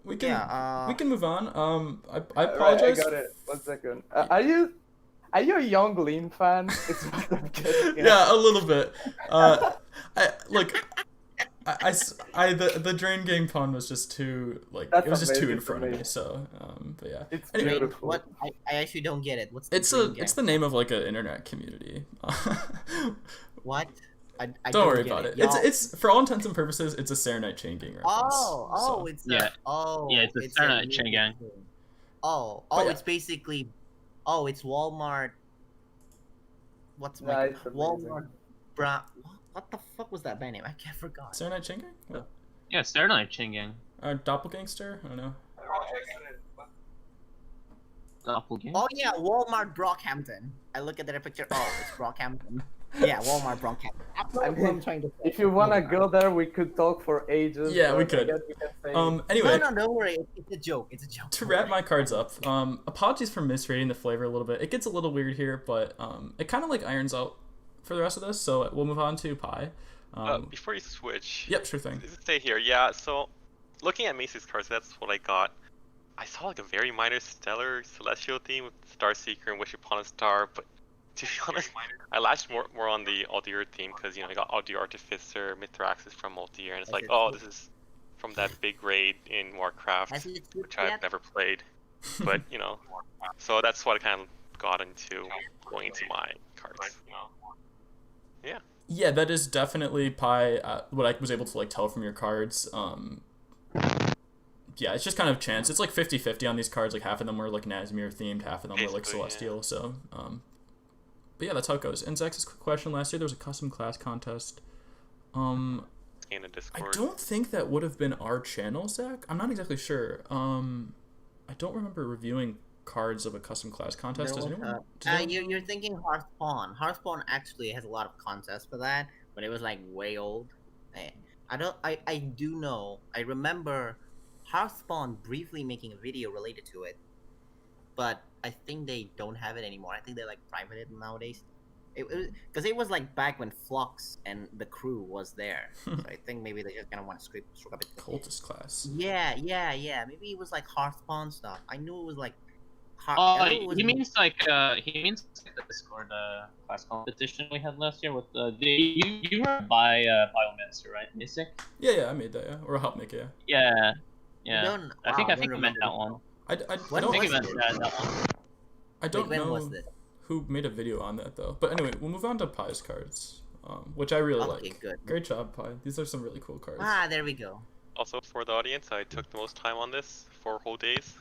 we can yeah. we can move on. I Right, apologize. I got it. 1 second. Are you a Young Lean fan? It's what I'm getting at. Yeah, a little bit. The drain game pun was just too like That's it was just too in amazing front for of me. me. So but yeah, It's Anyway, beautiful. What I actually don't get it. What's the it's dream it's game? the name of like an internet community. What? I Don't worry get about it. Y'all- It's for all intents and purposes, it's a Serenite Chain Gang reference. Oh, so. it's Yeah. it's it's a Sarnite Chain new Gang. thing. Oh, But yeah. it's basically, it's Walmart. What's Yeah, my it's amazing. Walmart? What the fuck was that band name? I can't forgot. Serenite Chain Gang? What? Yeah, Starnight Chain Gang. Doppelgangster? I don't know. Doppelganger. Oh yeah, Walmart Brockhampton. I look at the picture. Oh, it's Brockhampton. Yeah, Walmart Brockhampton. That's I what I'm mean, trying to say. If you wanna go there, we could talk for ages. Yeah, we but I could. guess we can say- Anyway, No, don't worry. It's a joke. It's a joke. to wrap my cards up, apologies for misreading the flavor a little bit. It gets a little weird here, but it kind of like irons out for the rest of this. So we'll move on to Pi. Before you switch, Yep, sure thing. does it stay here? Yeah, so looking at Macy's cards, that's what I got. I saw like a very minor Stellar Celestial theme with Star Seeker and Wish Upon a Star, but to be honest, I latched more on the Altair theme because, you know, I got Altair Artificer, Mithrax is from Altair, and it's like, oh, this is from that big raid in Warcraft, Has it which yet? I've never played. But so that's what I kind of got into going into my cards. Yeah, that is definitely what I was able to like tell from your cards. Yeah, it's just kind of chance. It's like 50-50 on these cards. Like half of them were like Nazmir themed, half of them were like Basically, yeah. Celestial. So, but yeah, that's how it goes. And Zach's quick question: last year there was a custom class contest. In a I Discord. don't think that would have been our channel, Zach. I'm not exactly sure. I don't remember reviewing cards of a custom class contest. Does anyone? You're thinking Hearthphone. Hearthphone actually has a lot of contests for that, but it was like way old. I do know. I remember Hearthphone briefly making a video related to it, but I think they don't have it anymore. I think they like private it nowadays. Because it was like back when Flux and the crew was there. So I think maybe they just kind of want to stroke up it. Cultist class. Yeah. Maybe it was like Hearthphone stuff. I knew it was like. He means like the Discord class competition we had last year with you were by Biomancer, right, Mystic? Yeah, I made that. Yeah, or help make it. Yeah. I think I don't meant remember. that one. I When don't I think was I meant that one. I don't when know was this? who made a video on that though. But anyway, we'll move on to Pie's cards, which I really Okay, like. good. Great job, Pie. These are some really cool cards. There we go. Also, for the audience, I took the most time on this, 4 whole days.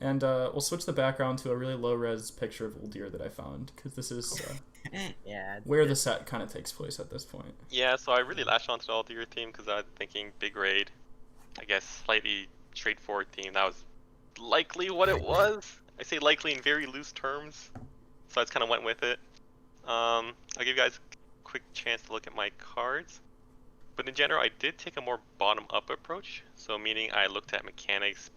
And we'll switch the background to a really low-res picture of Uldir that I found, because this is Yeah. where the set kind of takes place at this point. Yeah, so I really latched onto the Aldir theme because I was thinking big raid, I guess slightly straightforward theme. That was likely what it was. I say likely in very loose terms, so I just kind of went with it. I'll give you guys a quick chance to look at my cards. But in general, I did take a more bottom-up approach, so meaning I looked at mechanics,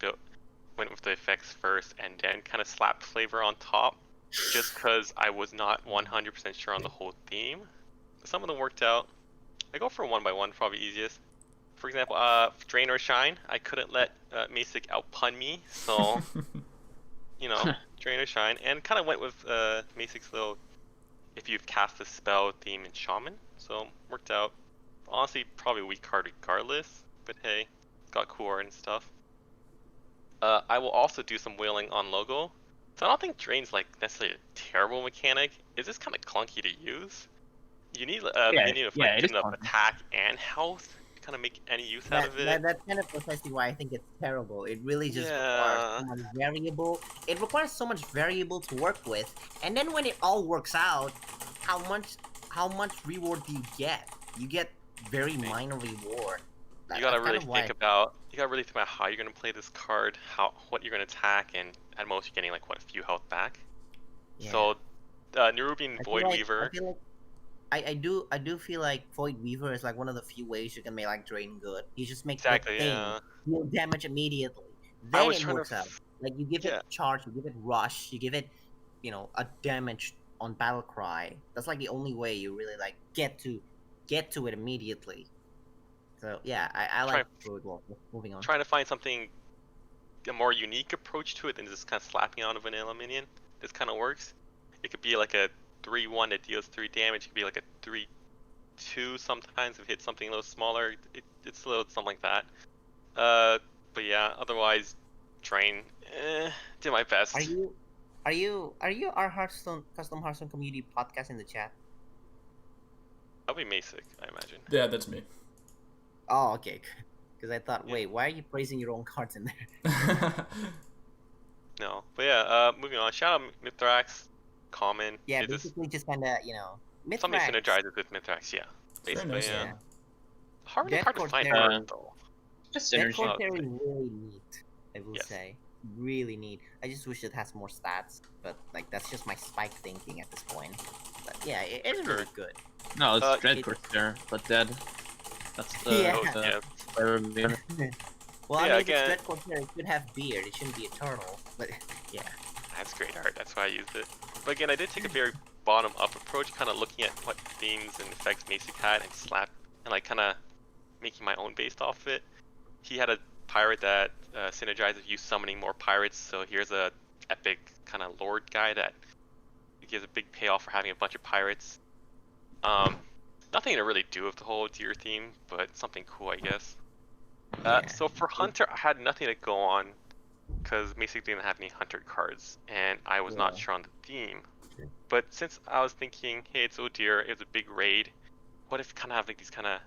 went with the effects first, and then kind of slapped flavor on top, just because I was not 100% sure on the whole theme. Some of them worked out. I go for one by one, probably easiest. For example, Drain or Shine. I couldn't let Masic outpun me, so Drain or Shine, and kind of went with Masic's little if you've cast a spell theme in Shaman, so worked out. Honestly, probably a weak card regardless, but hey, got cool art and stuff. I will also do some whaling on logo. So I don't think Drain's like necessarily a terrible mechanic. It's just kind of clunky to use. You need a minion with like good enough attack and health to kind of make any use out of it. That's kind of precisely why I think it's terrible. It really just requires so much variable. It requires so much variable to work with, and then when it all works out, how much reward do you get? You get very minor reward. You gotta really think about how you're gonna play this card, what you're gonna attack, and at most you're getting like a few health back. Yeah. So, Nerubian Void Weaver. I do feel like Void Weaver is like one of the few ways you can make like Drain good. You just make the thing deal damage immediately. Then it works out. Like you give it charge, you give it rush, you give it, a damage on Battle Cry. That's like the only way you really like get to it immediately. So yeah, I like Void Wolf. Moving on. Trying to find a more unique approach to it than just kind of slapping on a vanilla minion. This kind of works. It could be like a 3/1 that deals 3 damage. It could be like a 3/2 sometimes if it hits something a little smaller. It's a little something like that. But yeah, otherwise, Drain. Did my best. Are you our custom Hearthstone community podcast in the chat? That'll be Masic, I imagine. Yeah, that's me. Oh, okay. Because I thought, wait, why are you praising your own cards in there? No, but yeah. Moving on. Shout out Mithrax. Common. Yeah, basically just kind of Mithrax. Something synergizes with Mithrax. Yeah. Basically, nice, yeah. Hard to find though. Just Dead synergy. Corsair is really neat. I will say, really neat. I just wish it has more stats, but like that's just my spike thinking at this point. But yeah, it's really good. No, it's Dread Corsair, but dead. That's the Well, I mean, if it's Dread Corsair, it should have beard. It shouldn't be eternal. But yeah. That's great art. That's why I used it. But again, I did take a very bottom-up approach, kind of looking at what themes and effects Masic had and like kind of making my own based off it. He had a pirate that synergizes you summoning more pirates. So here's a epic kind of lord guy that gives a big payoff for having a bunch of pirates. Nothing to really do with the whole deer theme, but something cool, I guess. Yeah. So for Hunter, I had nothing to go on because basically didn't have any Hunter cards, and I was not Yeah. sure on the theme. Sure. But since I was thinking, hey, it's Odir, it was a big raid. What if kind of have like these kind of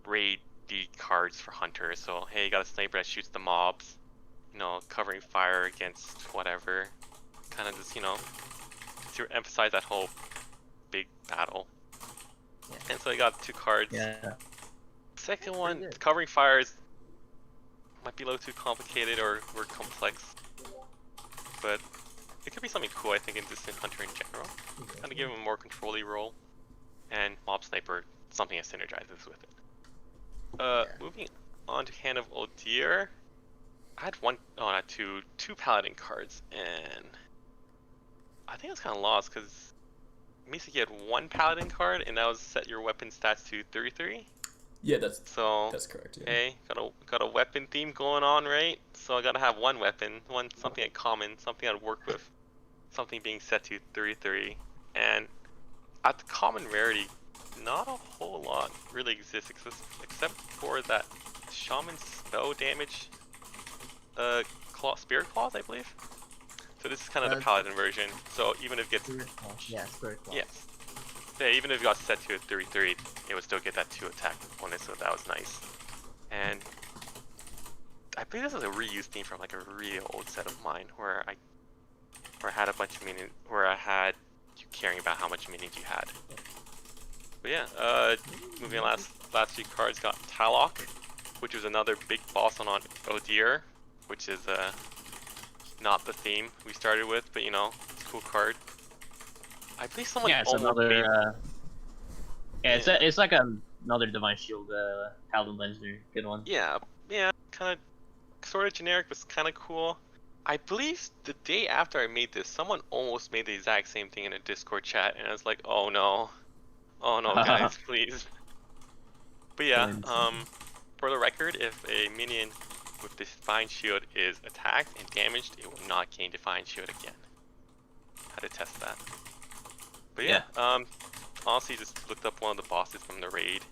raid D cards for Hunter? So hey, you got a sniper that shoots the mobs, you know, covering fire against whatever. Kind of just, you know, to emphasize that whole big battle. Yeah. And so I got 2 cards. Yeah. Second one, good. covering fires might be a little too complicated or complex, but it could be something cool, I think, in Distant Hunter in general. Kind of give him a more control-y role, and Mob Sniper, something that synergizes with it. Moving on to Hand of Odir, I had not two Paladin cards, and I think I was kind of lost, because basically you had 1 Paladin card, and that was set your weapon stats to 33. Yeah, So that's correct. Yeah. hey, got a weapon theme going on, right? So I gotta have 1 weapon, something in common, something I'd work with, something being set to 33, and at the common rarity, not a whole lot really exists except for that Shaman spell damage, Spirit Claws, I believe. So this is kind of the Paladin version. So even if it gets Spirit Claw. yes. Yeah, even if it got set to a 33, it would still get that 2 attack bonus, so that was nice. And I believe this is a reused theme from like a real old set of mine, where I had a bunch of minions, where I had you caring about how much minions you had. But yeah, moving on, last few cards got Talok, which was another big boss on Odir, which is not the theme we started with, but you know, it's a cool card. I believe someone Yeah, it's almost another. made... It's like another Divine Shield Paladin Legendary. Good one. Yeah, kind of, sort of generic, but kind of cool. I believe the day after I made this, someone almost made the exact same thing in a Discord chat, and I was like, oh no, guys, please. But yeah, for the record, if a minion with Divine Shield is attacked and damaged, it will not gain Divine Shield again. Had to test that. But yeah, honestly, just looked up one of the bosses from the raid,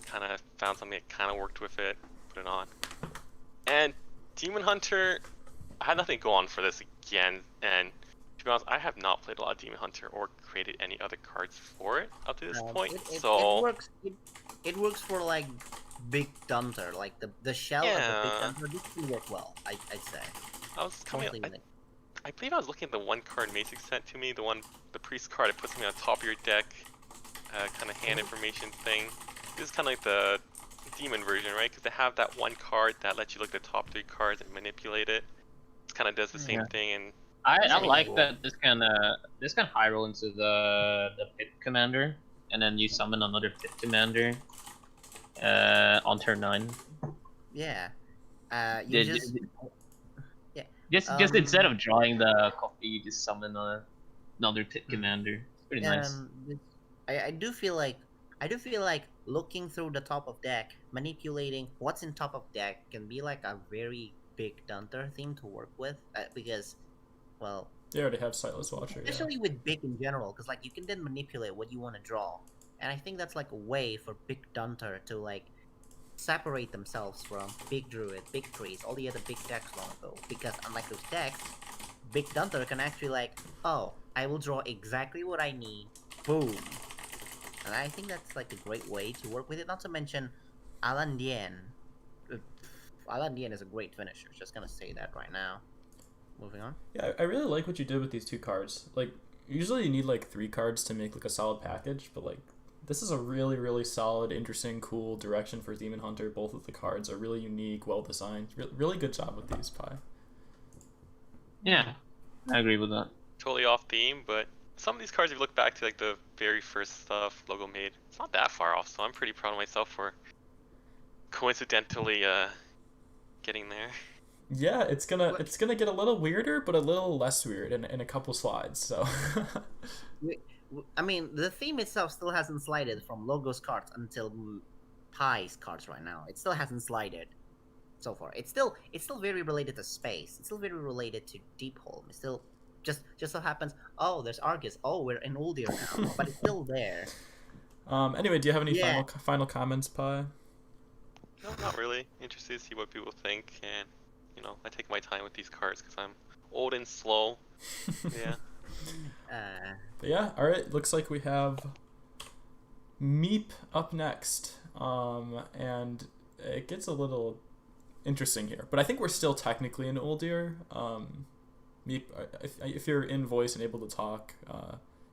kind of found something that kind of worked with it, put it on. And Demon Hunter, I had nothing to go on for this again, and to be honest, I have not played a lot of Demon Hunter or created any other cards for it up to this point. So it works for like Big Dunter, like the shell of the Big Dunter. This can work well, I'd say. I was coming. I believe I was looking at the 1 card Matrix sent to me, the priest card. It puts me on top of your deck, kind of hand information thing. This is kind of like the demon version, right? Because they have that 1 card that lets you look at the top 3 cards and manipulate it. It kind of does the same thing, and I like that this can high roll into the pit commander, and then you summon another pit commander on turn 9. Yeah. Just instead of drawing the copy, you just summon another pit commander. It's pretty nice. I do feel like looking through the top of deck, manipulating what's in top of deck can be like a very Big Dunter theme to work with, because, well, they already have Sightless Watcher. Especially with Big in general, because like you can then manipulate what you want to draw, and I think that's like a way for Big Dunter to like separate themselves from Big Druid, Big Priest, all the other big decks long ago. Because unlike those decks, Big Dunter can actually like, oh, I will draw exactly what I need, boom. And I think that's like a great way to work with it. Not to mention, Alan Dien. Alan Dien is a great finisher. Just gonna say that right now. Moving on. Yeah, I really like what you did with these 2 cards. Like, usually you need like 3 cards to make like a solid package, but like, this is a really, really solid, interesting, cool direction for Demon Hunter. Both of the cards are really unique, well designed. Really good job with these, Pi. Yeah, I agree with that. Totally off theme, but some of these cards, if you look back to like the very first stuff Logo made, it's not that far off. So I'm pretty proud of myself for coincidentally getting there. Yeah, it's gonna get a little weirder, but a little less weird in a couple slides. So. I mean, the theme itself still hasn't slided from Logo's cards until Pi's cards right now. It still hasn't slided so far. It's still very related to space. It's still very related to Deepholm. It's still just so happens. Oh, there's Argus. Oh, we're in Uldir now, but it's still there. Anyway, do you have any final comments, Pi? No, not really. Interested to see what people think, and you know, I take my time with these cards because I'm old and slow. Yeah. But yeah, all right. Looks like we have Meep up next, and it gets a little interesting here. But I think we're still technically in Uldir. Meep, if you're in voice and able to talk,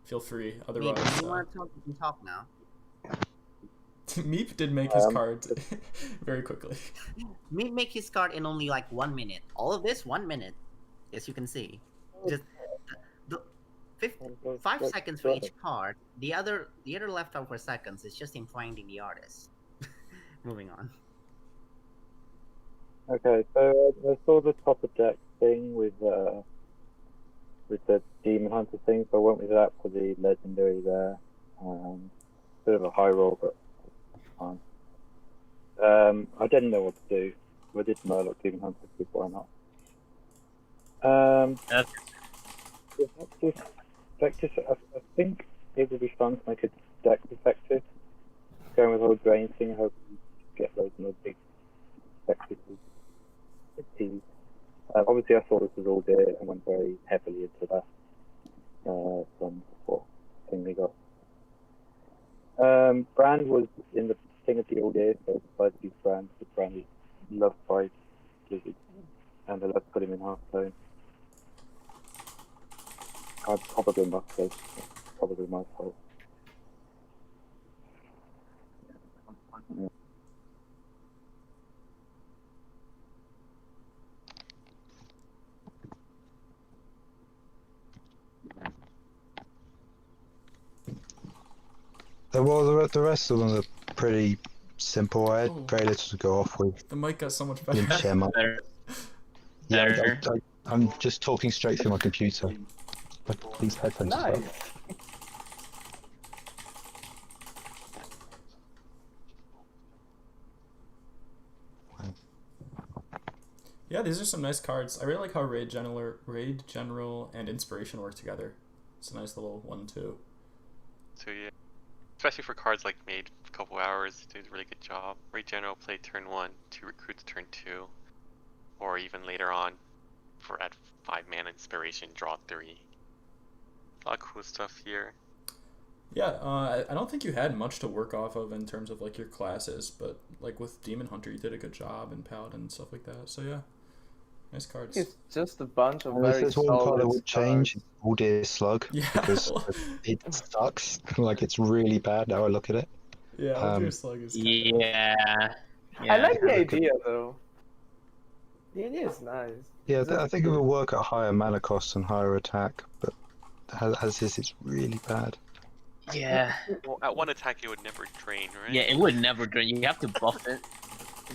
feel free. Otherwise, If you want to talk, you can talk now. Meep did make his card very quickly. Me make his card in only like 1 minute. All of this 1 minute, as you can see. Just the 5 seconds for each card. The other leftover seconds is just him finding the artist. Moving on. Okay, so I saw the top of deck thing with the Demon Hunter thing, so I went with that for the legendary there. Bit of a high roll, but fine. I didn't know what to do. I did Murloc Demon Hunter, why not? Vectis, I think it would be fun to make a deck effective. Going with all drain thing, I hope you get loads more big Vectis. Obviously, I thought this was all day and went very heavily into that from what thing we got. Brand was in the thing of the all day, so I decided to use Brand. The Brand is loved by Blizzard, and I love to put him in Hearthstone. I probably must say, probably my fault. Yeah. Well, the rest of them are pretty simple. I had Oh. very little to go off with. The mic got so much Didn't better. share much. Better. Yeah, Better. I'm just talking straight through my computer. But these headphones as well. Nice. Yeah, these are some nice cards. I really like how Raid General, and Inspiration work together. It's a nice little 1-2. So yeah, especially for cards like Made a couple hours, did a really good job. Raid General played turn 1, 2 recruits turn 2, or even later on, for at 5 mana Inspiration, draw 3. A lot of cool stuff here. Yeah, I don't think you had much to work off of in terms of like your classes, but like with Demon Hunter, you did a good job, and Paladin and stuff like that. So yeah, nice cards. It's just a bunch of And if very there's one card I solid would change, cards. it's All Dear Slug, Yeah. because it sucks. Like, it's really bad now I look at it. Yeah, Uldir Slug is kinda... Yeah. I like the Yeah, look at- idea though. The idea is nice. Yeah, It's I just- think it would work at higher mana costs and higher attack, but as is, it's really bad. Yeah. Well, at 1 attack it would never drain, right? Yeah, it would never drain. You have to buff it.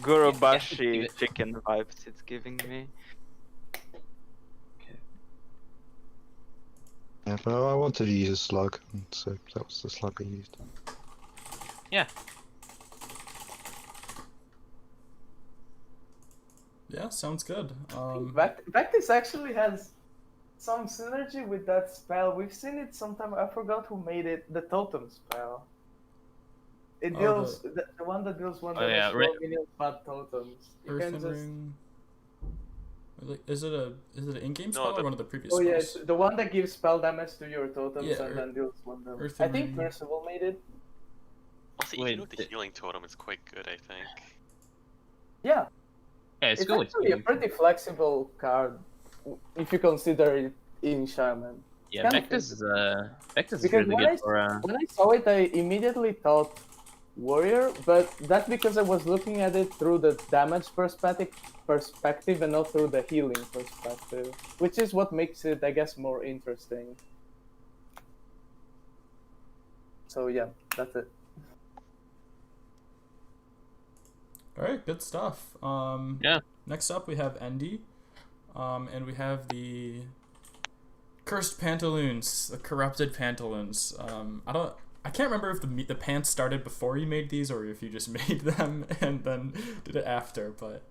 Gurubashi Yeah. chicken vibes it's giving me. Yeah, but I wanted to use a slug, and so that was the slug I used. Yeah. Yeah, sounds good. Vectis actually has some synergy with that spell. We've seen it sometime. I forgot who made it. The totem spell. It Oh, deals the one that deals one Oh, that yeah, has 4 minions but totems. You can Earthen just Ring. Like, is it an in-game No, spell or the- one of the previous oh yeah, spells? it's the one that gives spell damage to your totems Yeah, and then deals 1 damage. Earthen I think Ring. Percival made it. Also, Wait, even with the the- healing totem, it's quite good, I think. Yeah, Yeah, it's it's good. actually a pretty flexible card if you consider it in Shaman. Yeah, kind of Vectis is Vectis is Because really when good for When I saw it, I immediately thought warrior, but that's because I was looking at it through the damage perspective and not through the healing perspective, which is what makes it, I guess, more interesting. So yeah, that's it. All right, good stuff. Yeah. Next up, we have Endy, and we have the cursed pantaloons, the corrupted pantaloons. I can't remember if the pants started before you made these or if you just made them and then did it after, but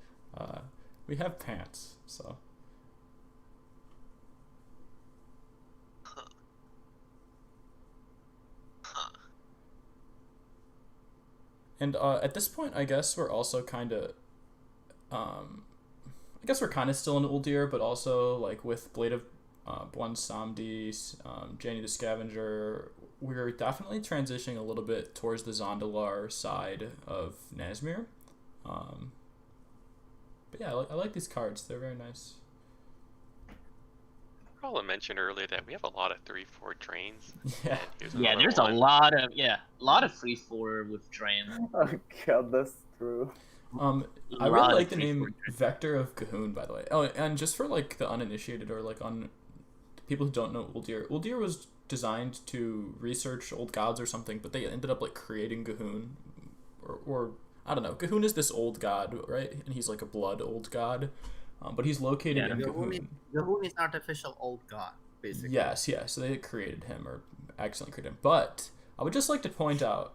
we have pants, so. And at this point, I guess we're also kind of, I guess we're kind of still in Uldir, but also like with Blade of One Samdi, Janie the Scavenger, we're definitely transitioning a little bit towards the Zondalar side of Nazmir. But yeah, I like these cards. They're very nice. Paula mentioned earlier that we have a lot of 3/4 drains. Yeah. And here's Yeah, another there's one. a lot of free 4 with drain. Oh god, that's true. I really like the name Vector of Cahoon, by the way. Oh, and just for like the uninitiated or like people who don't know Uldir, Uldir was designed to research old gods or something, but they ended up like creating Cahoon, or I don't know. Cahoon is this old god, right? And he's like a blood old god, but he's located in Cahoon. Cahoon is artificial old god, basically. Yes. So they created him or accidentally created him. But I would just like to point out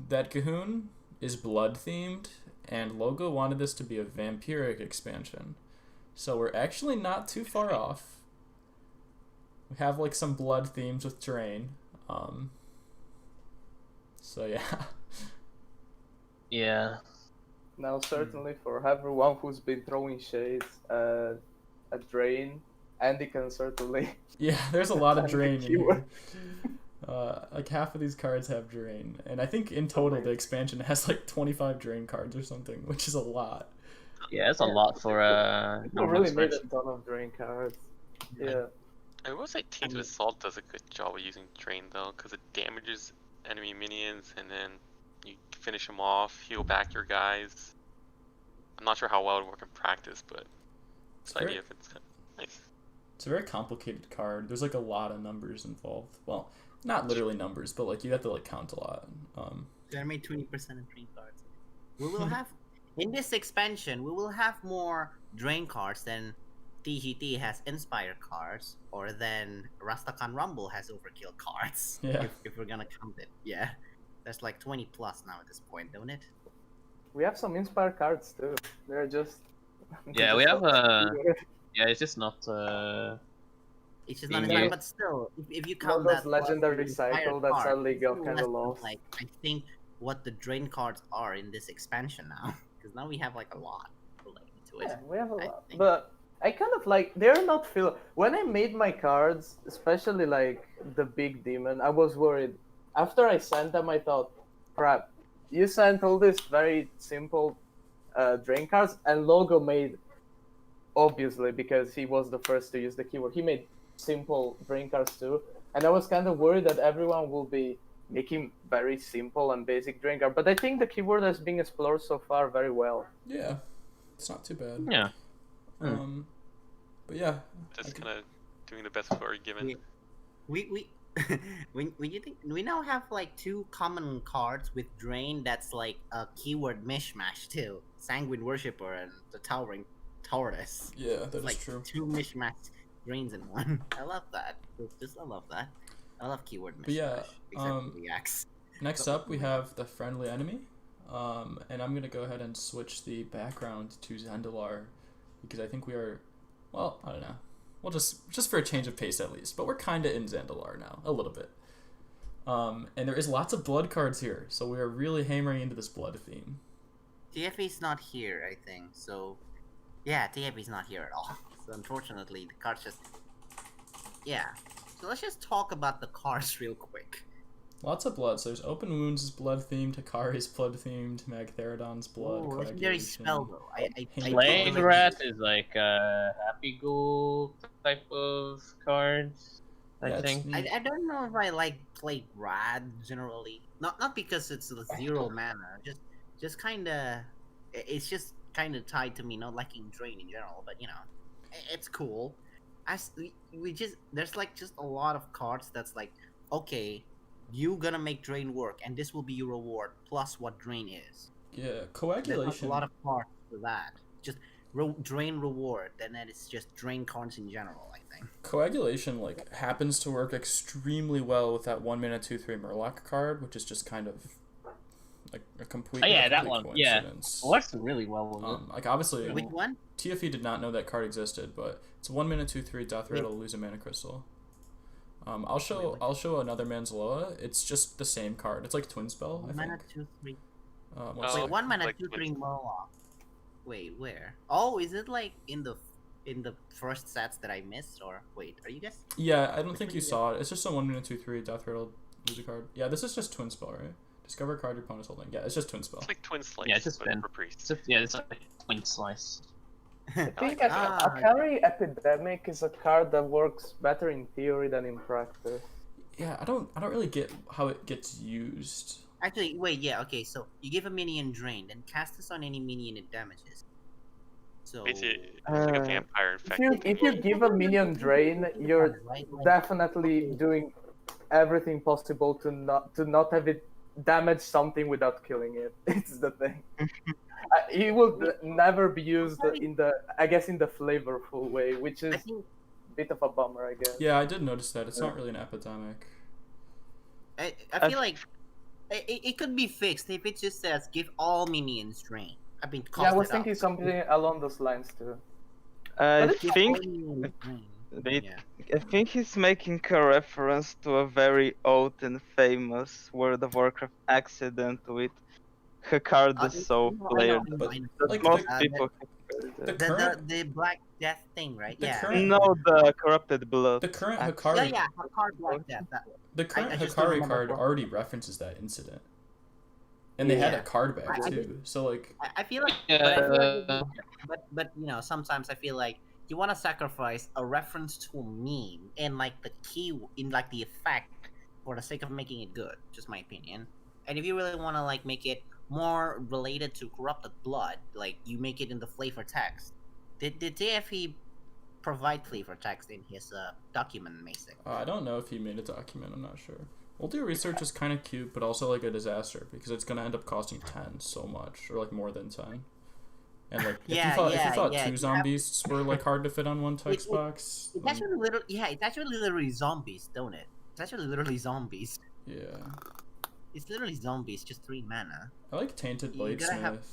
that Cahoon is blood themed, and Logo wanted this to be a vampiric expansion. So we're actually not too far off. We have like some blood themes with terrain. So yeah. Yeah. Now, certainly for everyone who's been throwing shades at Drain, Andy can certainly. Yeah, there's a lot of Find the drain in keyword. here. Like half of these cards have drain, and I think in total the expansion has like 25 drain cards or something, which is a lot. Yeah, it's a lot for People really made a ton of Drain cards. Yeah. I will say Teeth with Salt does a good job of using Drain though, because it damages enemy minions and then you finish them off, heal back your guys. I'm not sure how well it would work in practice, but the idea of it's nice. It's a very complicated card. There's like a lot of numbers involved. Well, not literally numbers, but like you have to like count a lot. They made 20% of drain cards. We will have in this expansion. We will have more drain cards than TGT has Inspire cards, or then Rastakan Rumble has Overkill cards. Yeah. If we're gonna count it, yeah. There's like 20 plus now at this point, don't it? We have some Inspire cards too. They're just. Yeah, we have yeah, it's just not It's just not in Inspire, game. but still, if you One count of that those legendary Inspire cycle that card, suddenly got it's kind of less than, lost. like, I think what the drain cards are in this expansion now, because now we have like a lot related to it. Yeah, we have a I lot. think. But I kind of like, they're not feel. When I made my cards, especially like the big demon, I was worried. After I sent them, I thought, crap, you sent all these very simple drain cards, and Logo made, obviously, because he was the first to use the keyword, he made simple drain cards too. And I was kind of worried that everyone will be making very simple and basic drain cards. But I think the keyword has been explored so far very well. Yeah, it's not too bad. Yeah. But yeah, Just kind of doing the best we're given. We when you think we now have like 2 common cards with drain that's like a keyword mishmash too. Sanguine Worshipper and the Towering Tortoise. yeah, that is Like true. 2 mishmash drains in one. I love that. I love that. I love keyword mishmash. But yeah, Except for the X. Next up, we have the friendly enemy, and I'm gonna go ahead and switch the background to Zandalar, because I think we are, well, I don't know, we'll just for a change of pace at least, but we're kind of in Zandalar now, a little bit. And there is lots of blood cards here, so we are really hammering into this blood theme. TFA's not here, I think. So, yeah, TFA's not here at all. So unfortunately, the cards just, yeah. So let's just talk about the cards real quick. Lots of blood. So there's Open Wounds is blood themed, Hikari's blood themed, Magtherodon's blood. Oh, legendary spell though. I Plague don't Rat is like a Happy Ghoul type of card, Yeah, I it's think. neat. I don't know if I like Plague Rat generally. Not because it's a 0 mana. Just kind of, it's just kind of tied to me not liking Drain in general. But you know, it's cool. We just there's like just a lot of cards that's like, okay, you gonna make Drain work, and this will be your reward plus what Drain is. Yeah, There's not Coagulation. a lot of cards for that. Just Drain reward, and then it's just Drain cards in general, I think. Coagulation like happens to work extremely well with that 1 mana 2/3 Murloc card, which is just kind of like a complete. Oh, yeah, a that complete one. Yeah. coincidence. Works really well with it. Like obviously, Which one? TFE did not know that card existed, but it's a 1 mana 2/3 Death Rattle, lose a mana crystal. I'll show another Manzaloa. It's just the same card. It's like Twin Spell, I Mana think. 2/3. One Oh, sec. Wait, 1 mana, like 2/3 Murloc. Wait, where? Oh, is it like in the first sets that I missed, or wait, are you guys? Yeah, I don't Which think one you is it? saw it. It's just a 1 minute 2/3 Death Rattle, lose a card. Yeah, this is just Twin Spell, right? Discover a card your opponent's holding. Yeah, it's just Twin Spell. It's like Twin Slice, Yeah, it's just but been- for priests. It's like a twin slice. I think like Akari Epidemic is a card that works better in theory than in practice. Yeah, I don't really get how it gets used. Actually, wait, yeah, okay. So you give a minion drain, then cast this on any minion it damages. So Basically, it's like a Uh, vampire If you infected. give a minion drain, you're right? Like, definitely doing everything possible to not have it damage something without killing it. It's the thing. It will never be used in the flavorful way, which I is think a bit of a bummer, I guess. Yeah, I did notice that. It's not really an epidemic. I feel like it could be fixed if it just says give all minions drain. I mean, Yeah, I was cost it thinking up. something along those lines too. I But it's Give think all minions drain. they- Yeah. I think he's making a reference to a very old and famous World of Warcraft accident with Hakkar Soul player. But, That like, most the- people the The current the Black Death thing, right? the Yeah. current- No, the corrupted blood. the current Ac- Hikari Yeah, Hakar Black Death. That one. the current I just don't Hikari remember card what- already references that incident. And they had a Yeah. card back I- too. So like I feel like, Yeah, but, I feel like but you know, sometimes I feel like you want to sacrifice a reference to a meme and like the key in like the effect for the sake of making it good. Just my opinion. And if you really want to like make it more related to corrupted blood, like you make it in the flavor text. Did JFE provide flavor text in his document, basically? I don't know if he made a document, I'm not sure. Multi research is kind of cute, but also like a disaster because it's gonna end up costing 10 so much, or like more than 10. And like if Yeah, you thought yeah, two you have- zombies were like hard to fit on one text it- box, It's actually it's actually literally zombies, don't it? It's actually literally zombies. yeah. It's literally zombies, just 3 mana. I like Tainted You gotta Bladesmith. have-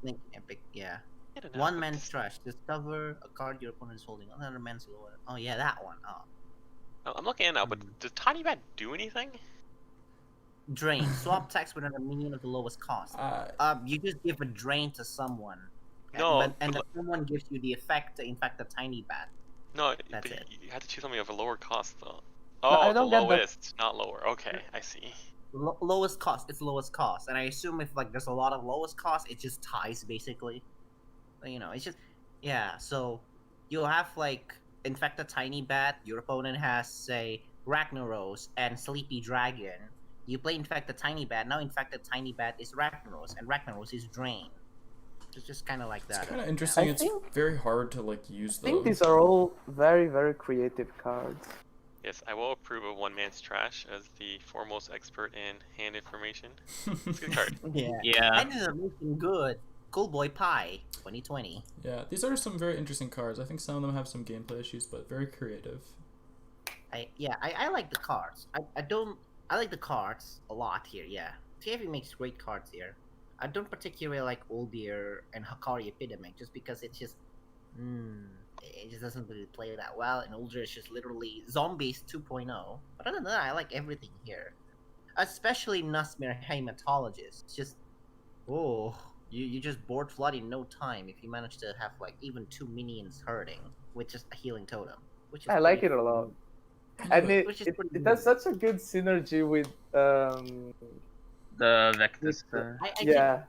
Like epic, yeah. I don't know, One but man's this- trash. Discover a card your opponent is holding. Another man's lower. Oh yeah, that one. Oh. I'm looking at it now, but does Tiny Bat do anything? Drain. Swap text with another minion of the lowest cost. You just give a drain to someone. No, and but someone gives you the effect to infect a tiny bat. No, That's but it. you have to choose something of a lower cost though. I Oh, the don't get the- lowest, not lower. Okay, I see. Lowest cost. It's lowest cost, and I assume if like there's a lot of lowest cost, it just ties basically. But, you know, it's just yeah. So you'll have like infect a tiny bat. Your opponent has say Ragnaros and Sleepy Dragon. You play infect a tiny bat. Now infect a tiny bat is Ragnaros, and Ragnaros is Drain. It's just kind of like It's that. kind of interesting. I It's think- very hard to like use I think those. these are all very, very creative cards. Yes, I will approve of One Man's Trash as the foremost expert in hand information. It's a good card. Yeah. Yeah. And it's amazing good. Cool Boy Pie 2020. Yeah, these are some very interesting cards. I think some of them have some gameplay issues, but very creative. I like the cards. I like the cards a lot here, yeah. TFE makes great cards here. I don't particularly like Oldir and Hakari Epidemic just because it's just it just doesn't really play that well, and Oldir is just literally zombies 2.0. But other than that, I like everything here. Especially Nusmir Hematologist. It's just you just board flood in no time if you manage to have like even 2 minions hurting with just a healing totem. Which is I like pretty it a lot. cool. And Which is it pretty has such a good synergy with The Vectus.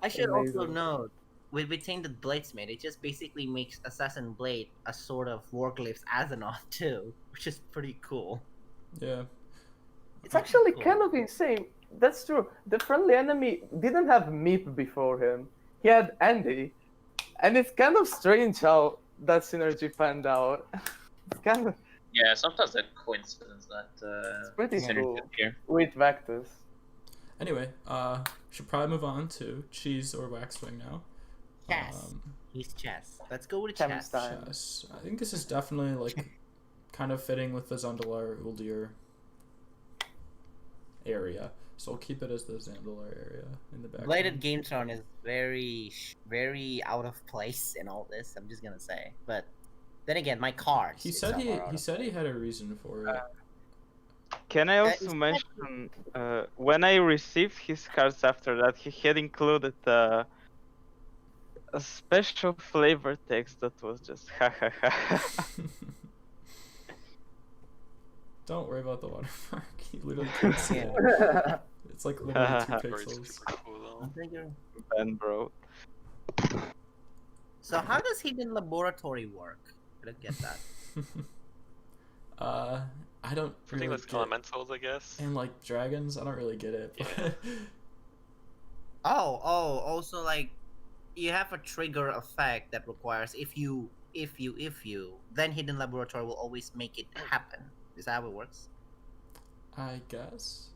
I should also amazing. note with Tainted Bladesmith, it just basically makes Assassin Blade a sort of Warglyphs Azeroth too, which is pretty cool. Yeah. It's actually Cool. kind of insane. That's true. The friendly enemy didn't have Meep before him. He had Andy. And it's kind of strange how that synergy panned out. It's kind of Yeah, sometimes that coincidence that pretty synergy cool. here. with Vectus. Anyway, should probably move on to Cheese or Waxwing now. Chess. He's chess. Let's go with Chess chess. time. Chess. I think this is definitely like kind of fitting with the Zandalar Uldir area. So I'll keep it as the Zandalar area in the background. Bladed Gametron is very out of place in all this. I'm just gonna say, but then again, my cards. He itself said are out he of said he had a reason for it. Can I also it's mention when I received his cards after that, he had included a special flavor text that was just ha ha ha. Don't worry about the watermark. You literally can't see it. It's like literally 2 Very pixels. super cool though. Ben, bro. So how does Hidden Laboratory work? I don't get that. I don't Something really with get. elementals, I guess. And like dragons, I don't really get it. Yeah. Also like you have a trigger effect that requires if you, then Hidden Laboratory will always make it happen. Is that how it works? I guess.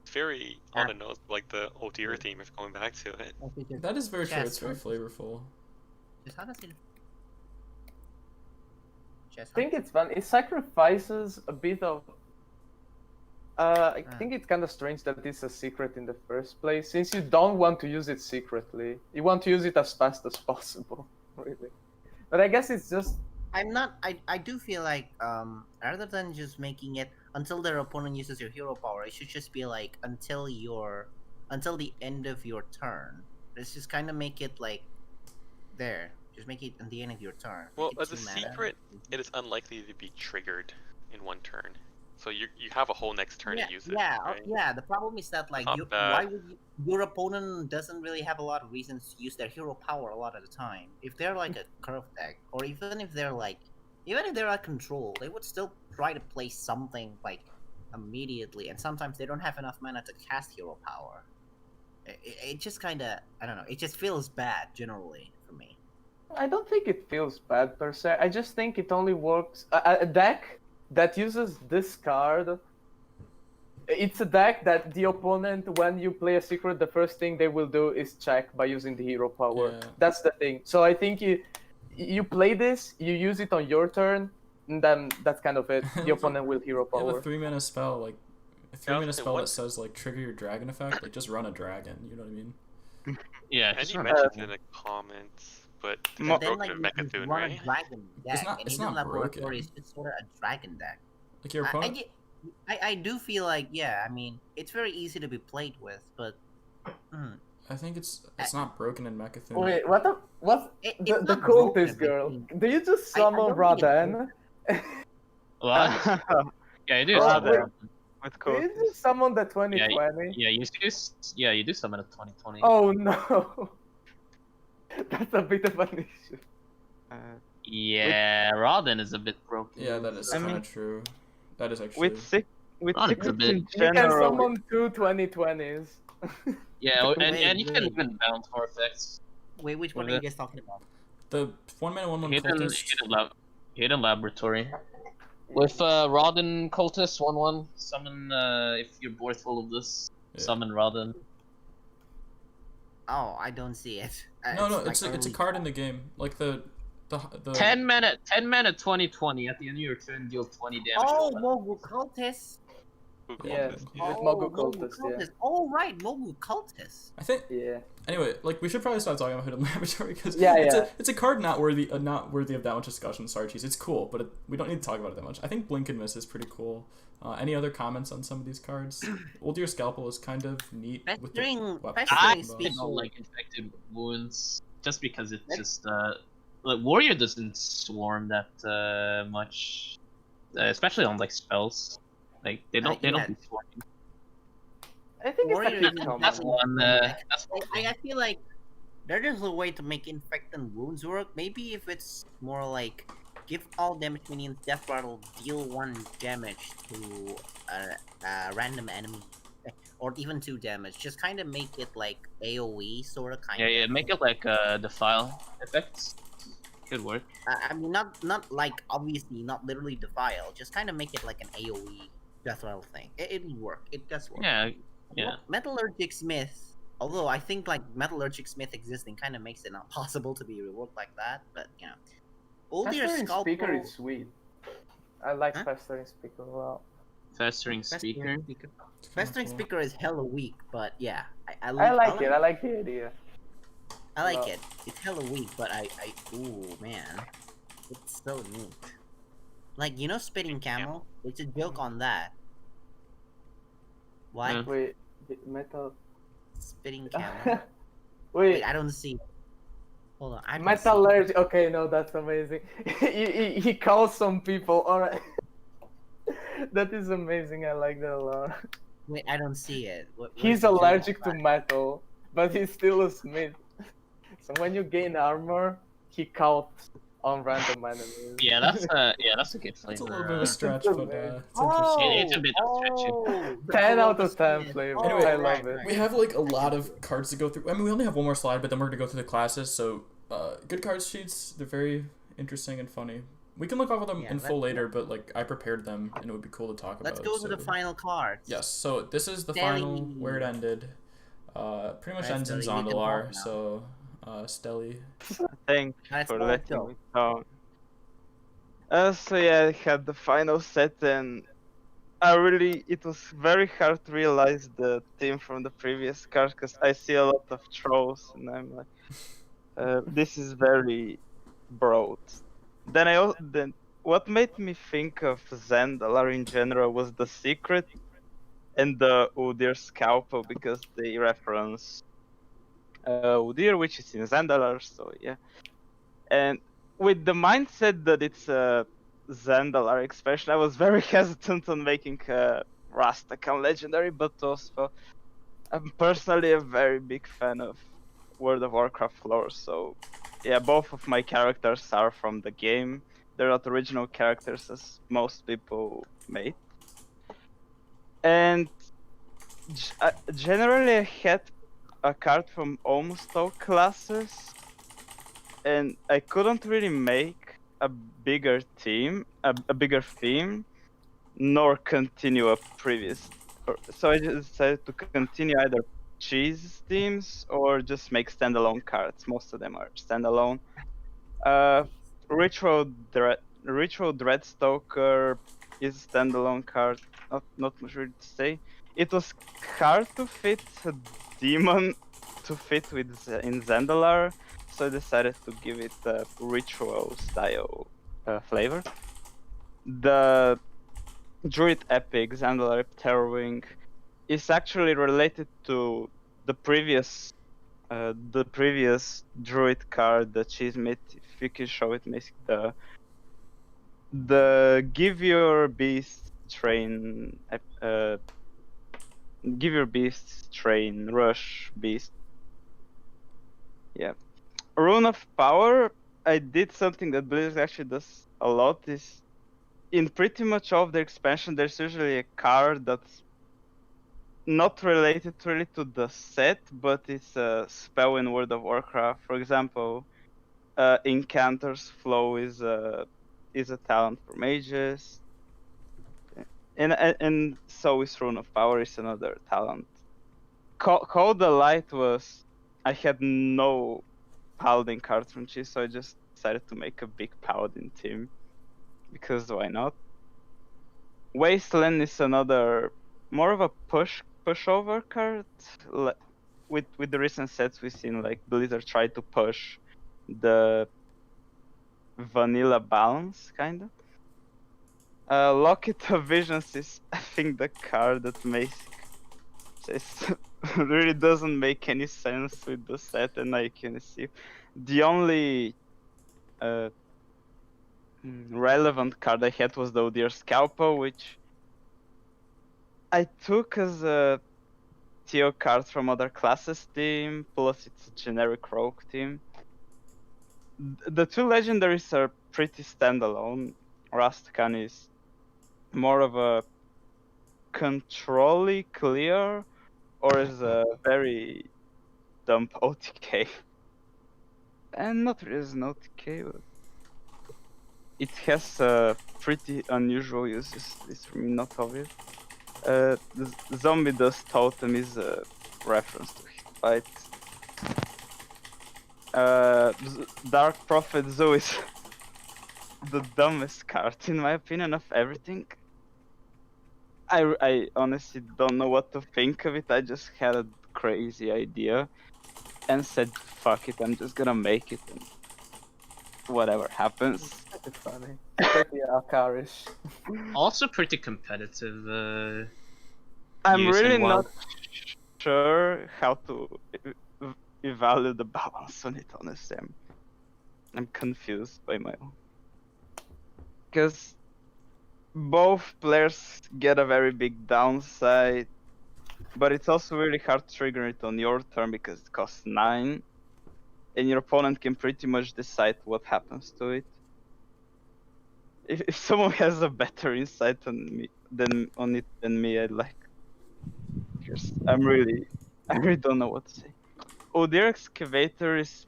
It's very on the nose, like the OTR theme if going back to it. That is very true. Chess, It's very flavorful. Just how does it? Chess, I think it's fun. It sacrifices a bit of. I think it's kind of strange that it's a secret in the first place, since you don't want to use it secretly. You want to use it as fast as possible, really. But I guess it's just. I do feel like rather than just making it until their opponent uses your hero power, it should just be like until the end of your turn. Let's just kind of make it like there. Just make it at the end of your turn. Well, Make it as a 2 mana. secret, it is unlikely to be triggered in one turn. So you have a whole next turn to use it. Right? Yeah. The problem is that like Not why bad. would your opponent doesn't really have a lot of reasons to use their hero power a lot of the time. If they're like a curve deck, or even if they're at control, they would still try to play something like immediately. And sometimes they don't have enough mana to cast hero power. It just kind of, I don't know. It just feels bad generally for me. I don't think it feels bad per se. I just think it only works. A deck that uses this card. It's a deck that the opponent, when you play a secret, the first thing they will do is check by using the hero power. Yeah. That's the thing. So I think you play this, you use it on your turn, and then that's kind of it. The opponent will hero You have power. a 3-mana spell, like a Yeah, 3-mana spell what- that says like trigger your dragon effect. Like just run a dragon. You know what I mean? Yeah, And just you remember. mentioned it in the comments, but it's Mo- Then broken like in you Mechathune, run right? a dragon deck, and it's Hidden not Laboratory broken. is just sort of a dragon deck. Like your opponent. I do feel like, yeah, I mean, it's very easy to be played with, but I think it's not broken in Mechathune. Wait, what? it's The not cultist broken, girl. but Do you just I don't summon think it's Raden? Well, yeah, you do. Oh, summon wait. it. With Do you code. just summon the 2020? You do summon a 2020. Oh no. That's a bit of an issue. Yeah, Rodden is a bit broken. Yeah, that is I kind mean- of true. That is actually. With Not a secrets bit. in You can general. summon 2 2020s. Yeah, and you can Wait. even bounce more effects. wait, which one are you guys talking about? The 1-mana 1/1 cultist. Hidden Laboratory. With Rodden Cultist 1/1, summon if you're bored full of this, Yeah. summon Rodden. Oh, I don't see it. No, like it's a early- card in the game. Like the 10 mana 2020 at the end of your turn, deal 20 damage. Oh, to one. Mogul Cultist. Who called Yeah, it? with Oh, Mogul Cultist, yeah. Oh, right, Mogul Cultist. I think. Yeah. Anyway, like we should probably stop talking about Hidden Laboratory because Yeah, it's yeah. it's a card not worthy of that much discussion. Sorry, cheese. It's cool, but we don't need to talk about it that much. I think Blink and Miss is pretty cool. Any other comments on some of these cards? Old Year Scalpel is kind of neat with the Pestering- weapons. I Pestering don't like infected wounds just because it's just like Warrior doesn't swarm that much, especially on like spells. Like they don't yeah. be swarming. I think it's Warrior actually is common. That's one. That's one. I feel like there is a way to make infected wounds work. Maybe if it's more like give all damage minions death rattle, deal 1 damage to a random enemy, or even 2 damage. Just kind of make it like AOE sort of kind of. Yeah, make it like defile effects. Could work. I mean, not like obviously not literally defile. Just kind of make it like an AOE death rattle thing. It'll work. It does work. Yeah. Metallurgic Smith. Although I think like Metallurgic Smith existing kind of makes it not possible to be reworked like that, but you know. Older Festering Scalpel. Speaker is sweet. I like Huh? Festering Speaker a lot. Festering speaker. It's kinda Festering cool. Speaker is hella weak, but yeah, I like it. I like the idea. I like Well- it. It's hella weak, but ooh man, it's so neat. Like you know, Spitting Camel. It's a joke on that. What? Yeah. Wait, metal. Spitting camel? Wait, Wait, I don't see. Hold on, I don't see. metallurgy. Okay, no, that's amazing. He calls some people. All right, that is amazing. I like that a lot. Wait, I don't see it. Where's He's the journal? allergic to metal, but he's still a smith. So when you gain armor, he counts on random enemies. Yeah, that's a good flavor. It's a little bit of a stretch, It's but amazing. it's interesting. It's a bit stretchy. Oh, 10 out the of 10 skin. flavor. Anyway, I love it. We have like a lot of cards to go through. I mean, we only have one more slide, but then we're gonna go through the classes. So, good card sheets. They're very interesting and funny. We can look over them Yeah, in full later, but like I prepared them, and it would be cool to talk about. Let's go to the so- final cards. Yes. So this is the Stelly. final where it ended. Pretty much Alright, ends in Stelly, you can Zondalar. talk now. So, Stelly. Thank you Let's for go, letting go. me talk. So yeah, I had the final set and it was very hard to realize the team from the previous cards because I see a lot of trolls and I'm like, this is very broad. Then what made me think of Zandalar in general was the secret and the Udyr Scalpel because they reference Udyr, which is in Zandalar, so yeah. And with the mindset that it's a Zandalar expansion, I was very hesitant on making a Rastakhan legendary, but also I'm personally a very big fan of World of Warcraft lore, so yeah, both of my characters are from the game. They're not original characters as most people made. And generally I had a card from almost all classes, and I couldn't really make a bigger team, a bigger theme, nor continue a previous. So I just decided to continue either cheese themes or just make standalone cards. Most of them are standalone. Ritual Dreadstalker is a standalone card. Not much really to say. It was hard to fit a demon to fit with in Zandalar, so I decided to give it a ritual style flavor. The Druid Epic Zandalar Terrorwing is actually related to the previous Druid card, the Cheesemate. If you can show it, Misk, the Give Your Beast Train Rush Beast. Yeah. Rune of Power, I did something that Blizzard actually does a lot, is in pretty much all of their expansion there's usually a card that's not related really to the set, but it's a spell in World of Warcraft. For example, Incanter's Flow is a talent for mages. And so is Rune of Power is another talent. Call the Light was, I had no Paladin cards from Cheese, so I just decided to make a big Paladin team. Because why not? Wasteland is another, more of a pushover card. With the recent sets we've seen, like Blizzard tried to push the vanilla balance, kinda. Locket of Visions is, I think, the card that makes really doesn't make any sense with the set, and I can see the only relevant card I had was the Udyr Scalpel, which I took as a TO card from other classes team, plus it's a generic rogue team. The two legendaries are pretty standalone. Rastakhan is more of a controlly clear, or is a very dumb OTK. And not really as an OTK, but it has pretty unusual uses. It's for me not obvious. The Zombie Dust Totem is a reference to Hitfight. Dark Prophet Zoo is the dumbest card in my opinion of everything. I honestly don't know what to think of it. I just had a crazy idea and said, fuck it, I'm just gonna make it and whatever happens. It's funny. Pretty Akarish. Also pretty competitive. I'm use really in WoW? not sure how to evaluate the balance on it. Honestly, I'm confused by my own, because both players get a very big downside, but it's also really hard to trigger it on your turn because it costs 9, and your opponent can pretty much decide what happens to it. If someone has a better insight on it than me, I'd like. Because I really don't know what to say. Udyr Excavator is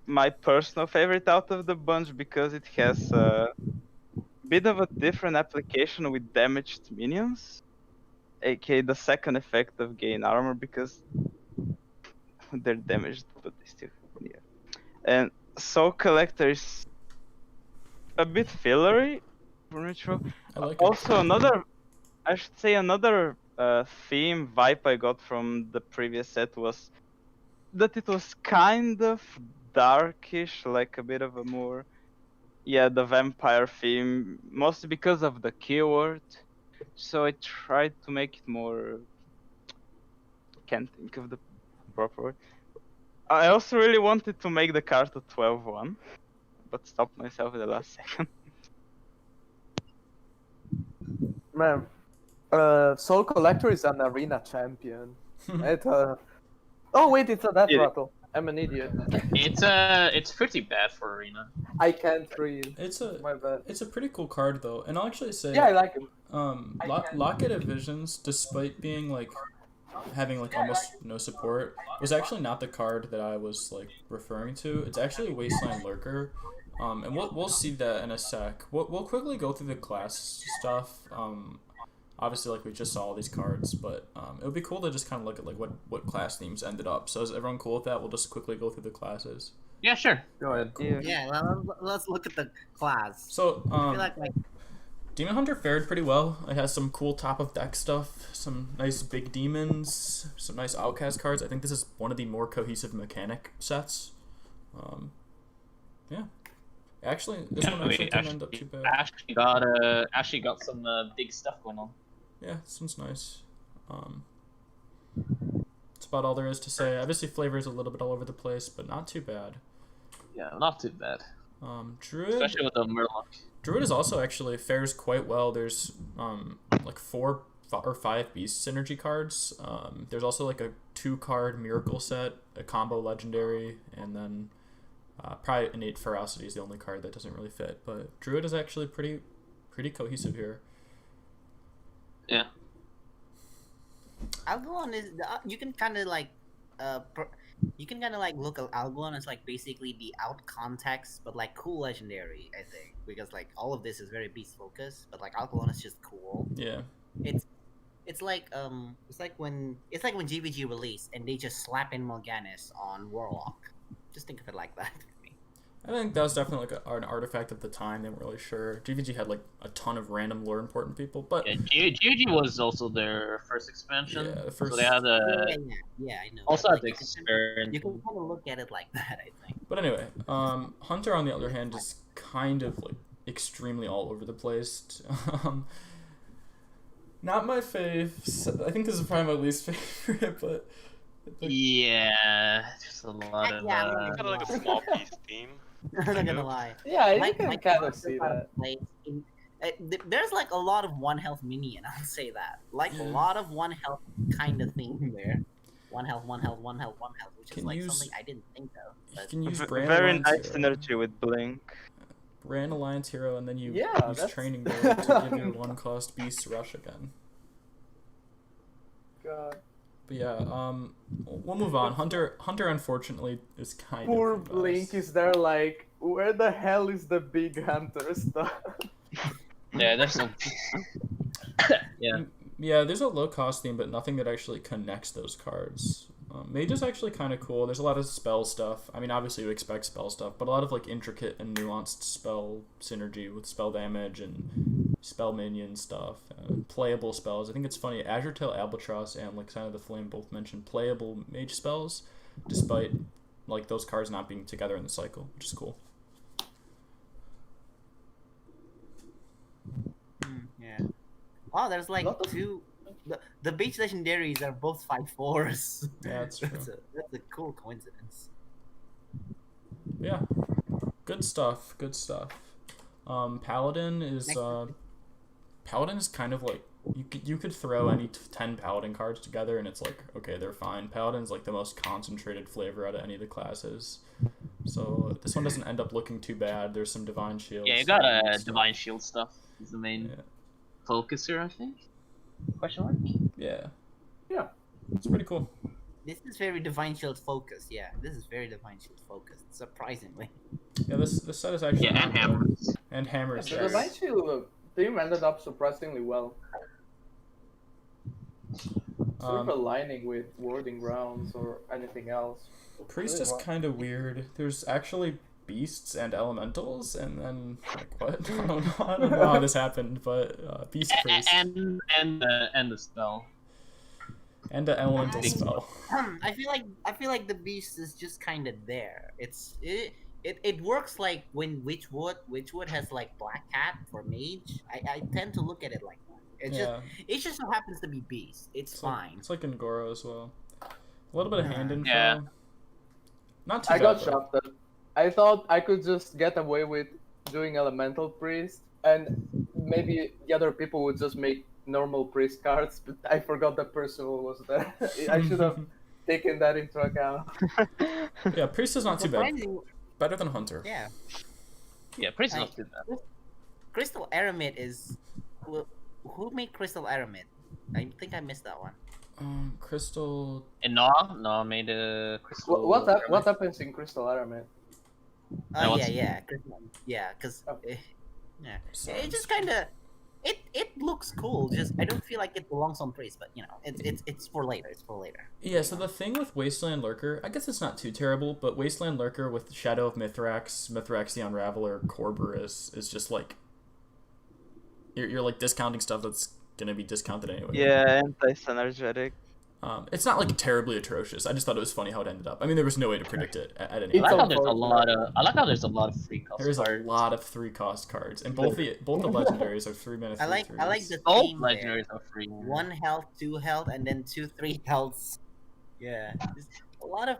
my personal favorite out of the bunch because it has a bit of a different application with damaged minions, aka the second effect of gain armor, because they're damaged but they still have near. And Soul Collector is a bit fillery for neutral. I like it. Also, I should say another theme vibe I got from the previous set was that it was kind of darkish, like a bit of a more, the vampire theme, mostly because of the keyword. So I tried to make it more. Can't think of the proper word. I also really wanted to make the card a 12-1, but stopped myself at the last second. Man, Soul Collector is an arena champion. Oh wait, it's a death Yeah. rattle. I'm an idiot. It's pretty bad for arena. I can't read. It's My bad. a pretty cool card though, and I'll actually say Yeah, I like it. Locket of Visions, despite being like having like almost no support, was actually not the card that I was like referring to. It's actually Wasteland Lurker, and we'll see that in a sec. We'll quickly go through the class stuff. Obviously, like we just saw all these cards, but it would be cool to just kind of look at like what class themes ended up. So is everyone cool with that? We'll just quickly go through the classes. Yeah, sure. Go ahead. Yeah, let's look at the class. So I feel like Demon Hunter fared pretty well. It has some cool top of deck stuff, some nice big demons, some nice outcast cards. I think this is one of the more cohesive mechanic sets. Yeah. Actually, this one actually didn't end up too bad. Actually got some big stuff going on. Yeah, this one's nice. That's about all there is to say. Obviously, flavor is a little bit all over the place, but not too bad. Yeah, not too bad. Druid, Especially with the Murloc. Druid is also actually fares quite well. There's like 4 or 5 beast synergy cards. There's also like a 2-card miracle set, a combo legendary, and then probably innate ferocity is the only card that doesn't really fit. But Druid is actually pretty cohesive here. Yeah. Algalon is you can kind of like look at Algalon as like basically the out context, but like cool legendary. I think because like all of this is very beast focused, but like Algalon is just cool. Yeah. It's like when GVG released and they just slap in Morganis on Warlock. Just think of it like that. I think that was definitely like an artifact of the time. They weren't really sure. GVG had like a ton of random lore important people, but Yeah, GVG was also their first expansion. Yeah, the first- So they had Yeah, I know. also but, had the like, experiment. you can kind of look at it like that, I think. But anyway, Hunter on the other hand is kind of like extremely all over the place. Not my fave. I think this is probably my least favorite, but Yeah, there's a lot of. Yeah, Kind of like a small piece theme. I'm not gonna lie. Yeah, you Like- can like kind of Hunter see kind that. plays in- there's like a lot of 1 health minion. I'll say that. Like a lot of 1 health kind of thing there. 1 health, 1 health, 1 health, 1 health, which is Can like use- something I didn't think of. you But can use Brand Very Alliance nice Hero. synergy with Blink. Brand Alliance Hero, and then you Yeah, use that's- Training Board to give your 1-cost beast rush again. God. But yeah, we'll move on. Hunter unfortunately is kind Poor of Blink is there like, where the hell is the big hunter stuff? Yeah, there's some. Yeah. Yeah, there's a low cost theme, but nothing that actually connects those cards. Mage is actually kind of cool. There's a lot of spell stuff. I mean, obviously you expect spell stuff, but a lot of like intricate and nuanced spell synergy with spell damage and spell minion stuff, playable spells. I think it's funny. Azure Tail Albatross and like Sign of the Flame both mentioned playable mage spells, despite like those cards not being together in the cycle, which is cool. yeah. Oh, there's like Lot of- 2 the base legendaries are both 5/4s. Yeah, that's true. That's a cool coincidence. Yeah, good stuff. Good stuff. Paladin is kind of like you could throw any 10 Paladin cards together and it's like, okay, they're fine. Paladin's like the most concentrated flavor out of any of the classes. So this one doesn't end up looking too bad. There's some Divine Shields. Yeah, you got Divine Shield stuff. Is the main focus here, I think. Question mark? Yeah. Yeah. It's pretty cool. This is very Divine Shield focused. Yeah, this is very Divine Shield focused. Surprisingly. Yeah, this set is actually and hammers. And hammers. The Divine Shield team ended up surprisingly well. Sort of aligning with Warding Grounds or anything else. Priest is kind of weird. There's actually beasts and elementals, and then like what? I don't know how this happened, but beast priest and the spell. and the elemental spell. I feel like the beast is just kind of there. It works like when Witchwood has like Black Cat for mage. I tend to look at it like that. It just so happens to be beast. It's fine. It's like in Goro as well. A little bit of hand info. Yeah. Not too I bad. got shocked. I thought I could just get away with doing elemental priest, and maybe the other people would just make normal priest cards. But I forgot that Percival was there. I should have taken that into account. Yeah, priest is not too bad. Better than hunter. Yeah. Yeah, priest is not too bad. Crystal Aramid is who made Crystal Aramid? I think I missed that one. Crystal. And no, made a crystal. What happens in Crystal Aramid? Oh yeah, because it just kind of it looks cool. Just I don't feel like it belongs on priest, but you know, it's for later. It's for later. Yeah. So the thing with Wasteland Lurker, I guess it's not too terrible, but Wasteland Lurker with Shadow of Mithrax, Mithrax the Unraveler, Corberus is just like you're like discounting stuff that's gonna be discounted anyway. Yeah, anti-synergetic. It's not like terribly atrocious. I just thought it was funny how it ended up. I mean, there was no way to predict it at any. I like how there's a lot of free cost. There's a lot of 3-cost cards, and both the legendaries are 3-mana. I like the Both theme legendaries are free. 1 health, 2 health, and then 2, 3 healths. Yeah, a lot of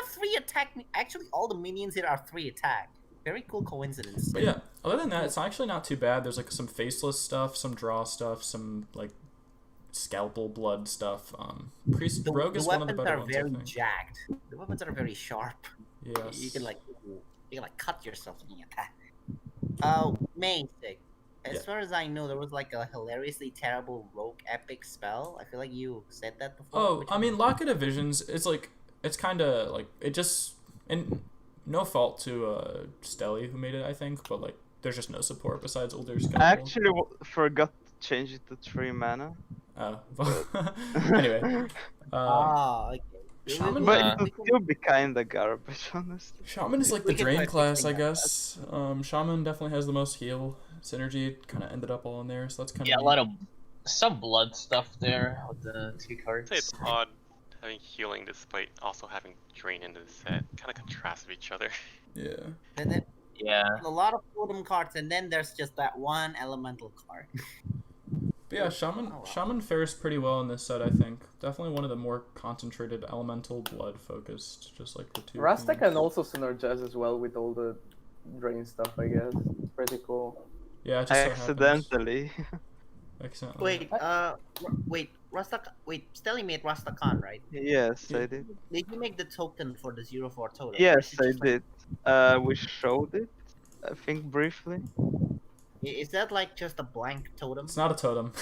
3 attack. Actually, all the minions here are 3 attack. Very cool coincidence. But yeah, other than that, it's actually not too bad. There's like some faceless stuff, some draw stuff, some like scalpel blood stuff. Priest Rogue is one of the better ones. The weapons are very jacked. The weapons are very sharp. Yes. You can cut yourself when you attack. Maysig. As far as I know, there was like a hilariously terrible rogue epic spell. I feel like you said that before. Oh, I mean, Locket of Visions. It's kind of like it just and no fault to Stelly who made it, I think, but like there's just no support besides older scalpel. I actually forgot to change it to 3 mana. Oh, anyway. Okay. Shaman, but it would still be kinda garbage, honestly. Shaman is like the drain class, I guess. Shaman definitely has the most heal synergy. Kind of ended up all in there, so that's kind of a lot of some blood stuff there with the 2 cards. I'd say it's odd having healing despite also having drain into the set. Kind of contrasts with each other. Yeah. And then a lot of totem cards, and then there's just that one elemental card. But yeah, Shaman fares pretty well in this set, I think. Definitely one of the more concentrated elemental blood focused, just like the 2. Rasta can also synergize as well with all the drain stuff, I guess. It's pretty cool. Yeah, it just Accidentally. Accidentally. Wait, Stelly made Rastakhan, right? Yes, I did. Did you make the token for the 0/4 totem? Yes, I did. We showed it, I think, briefly. Is that like just a blank totem? It's not a totem.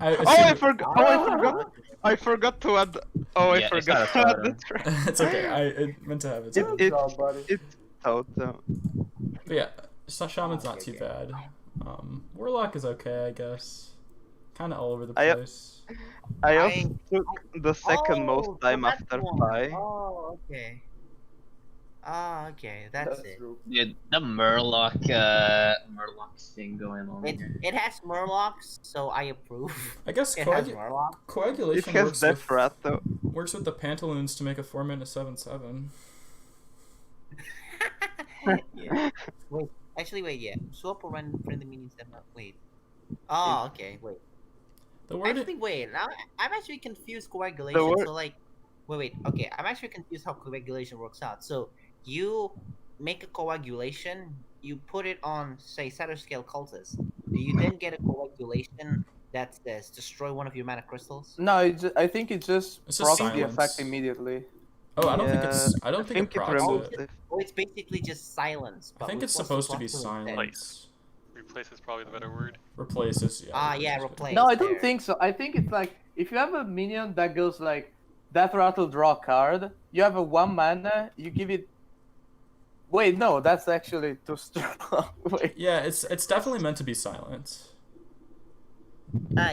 I forgot! I forgot to add. I forgot to add the track. It's okay. I meant to have it. It's totem. But yeah, Shaman's not too bad. Warlock is okay, I guess. Kind of all over the place. I also took the second most time after Pi. Oh, okay. Oh, okay, that's it. True. Yeah, the Murloc thing going on. It has Murlocs, so I approve. I guess it has Murloc. coagulation It has Death Rat though. Works with the Pantaloons to make a 4-mana 7/7. Yeah. Wait, yeah. Swap or run friendly minions that wait. Oh, okay, wait. The word Actually, wait. Now I'm actually confused. The Coagulation. word So like, wait. Okay, I'm actually confused how coagulation works out. So you make a coagulation. You put it on, say, Satyr Scale Cultist. Do you then get a coagulation that says destroy one of your mana crystals? No, I think it just It's just procs the effect silence. immediately. Oh, I don't think Yeah, it's. I I don't think it think it procs Oh, removes it. it. it's basically just silence. I But think with it's plus supposed to plus be two instead. silence. Replace is probably the better word. Replaces, yeah. Ah, yeah, replaces. replace. No, I don't there. think so. I think it's like if you have a minion that goes like Death Rattle, draw a card. You have a 1 mana. You give it. Wait, no, that's actually too strong. Wait. Yeah, it's definitely meant to be silence.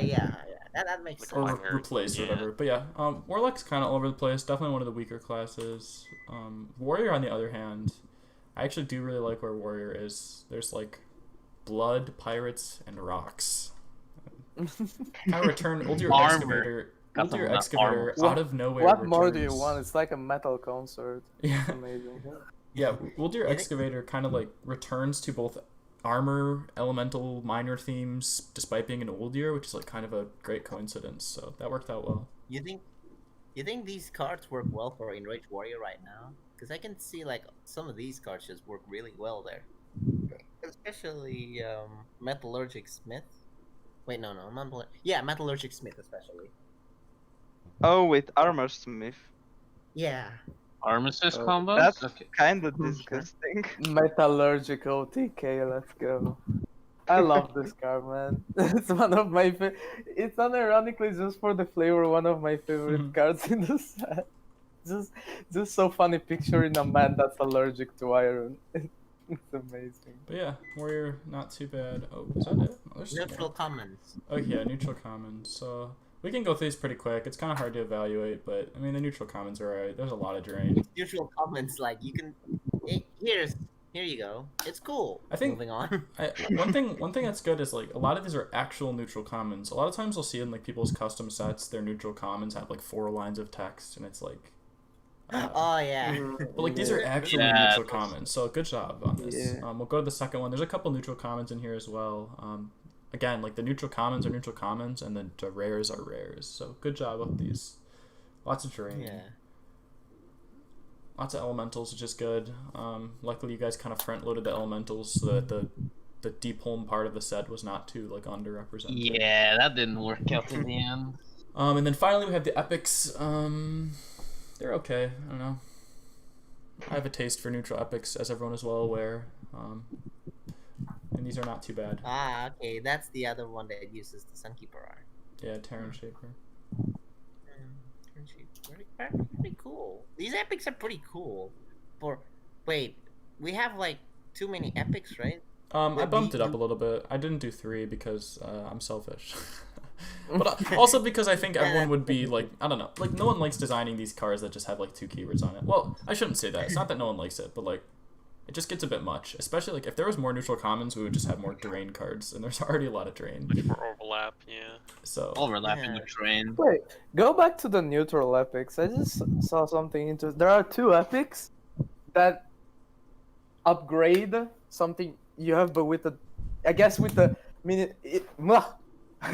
Yeah. That makes Like sense. Or binary, replace or yeah. whatever. But yeah, Warlock's kind of all over the place. Definitely one of the weaker classes. Warrior, on the other hand, I actually do really like where Warrior is. There's like blood, pirates, and rocks. Kind of return Uldir Armor. Excavator. Got Uldir some of that Excavator armor. out of nowhere. What more do you returns- want? It's like a metal concert. Yeah, Amazing. yeah. Uldir Excavator kind of like returns to both armor, elemental, minor themes, despite being an Uldir, which is like kind of a great coincidence. So that worked out well. You think these cards work well for Enraged Warrior right now? Because I can see like some of these cards just work really well there. Especially Metallurgic Smith. Wait, no, yeah, Metallurgic Smith especially. Oh, with Armor Smith. Yeah. Armistice Oh, combos? that's Okay. kind of Sure. disgusting. Metallurgical TK, let's go. I love this card, man. It's one of my it's unironically just for the flavor one of my favorite cards in the set. Just so funny picturing a man that's allergic to iron. It's amazing. But yeah, Warrior, not too bad. Oh, is that it? Oh, there's some Neutral more. commons. Oh yeah, neutral commons. So we can go through these pretty quick. It's kind of hard to evaluate, but I mean the neutral commons are alright. There's a lot of drain. Neutral commons, like you can. Here you go. It's cool. I think- Moving on. One thing that's good is like a lot of these are actual neutral commons. A lot of times I'll see in like people's custom sets their neutral commons have like 4 lines of text, and it's like. Oh yeah. But like these are actually Yeah, neutral those- commons, so good job on this. Yeah. We'll go to the second one. There's a couple neutral commons in here as well. Again, like the neutral commons are neutral commons, and then the rares are rares. So good job with these. Lots of drain. Yeah. Lots of elementals, which is good. Luckily, you guys kind of front loaded the elementals so that the deep home part of the set was not too like underrepresented. Yeah, that didn't work out in the end. And then finally we have the epics. They're okay. I don't know. I have a taste for neutral epics, as everyone is well aware. And these are not too bad. Ah, okay. That's the other one that uses the Sunkeeper art. Yeah, Terran Shaper. Pretty cool. These epics are pretty cool. Wait, we have like too many epics, right? I bumped it up a little bit. I didn't do 3 because I'm selfish. But also because I think everyone would be like, I don't know, like no one likes designing these cards that just have like 2 keywords on it. Well, I shouldn't say that. It's not that no one likes it, but like it just gets a bit much. Especially like if there was more neutral commons, we would just have more drain cards, and there's already a lot of drain. Much more overlap, yeah. So Overlapping Yeah. the train. Wait, go back to the neutral epics. I just saw something interesting. There are 2 epics that upgrade something you have, but with the, I guess with the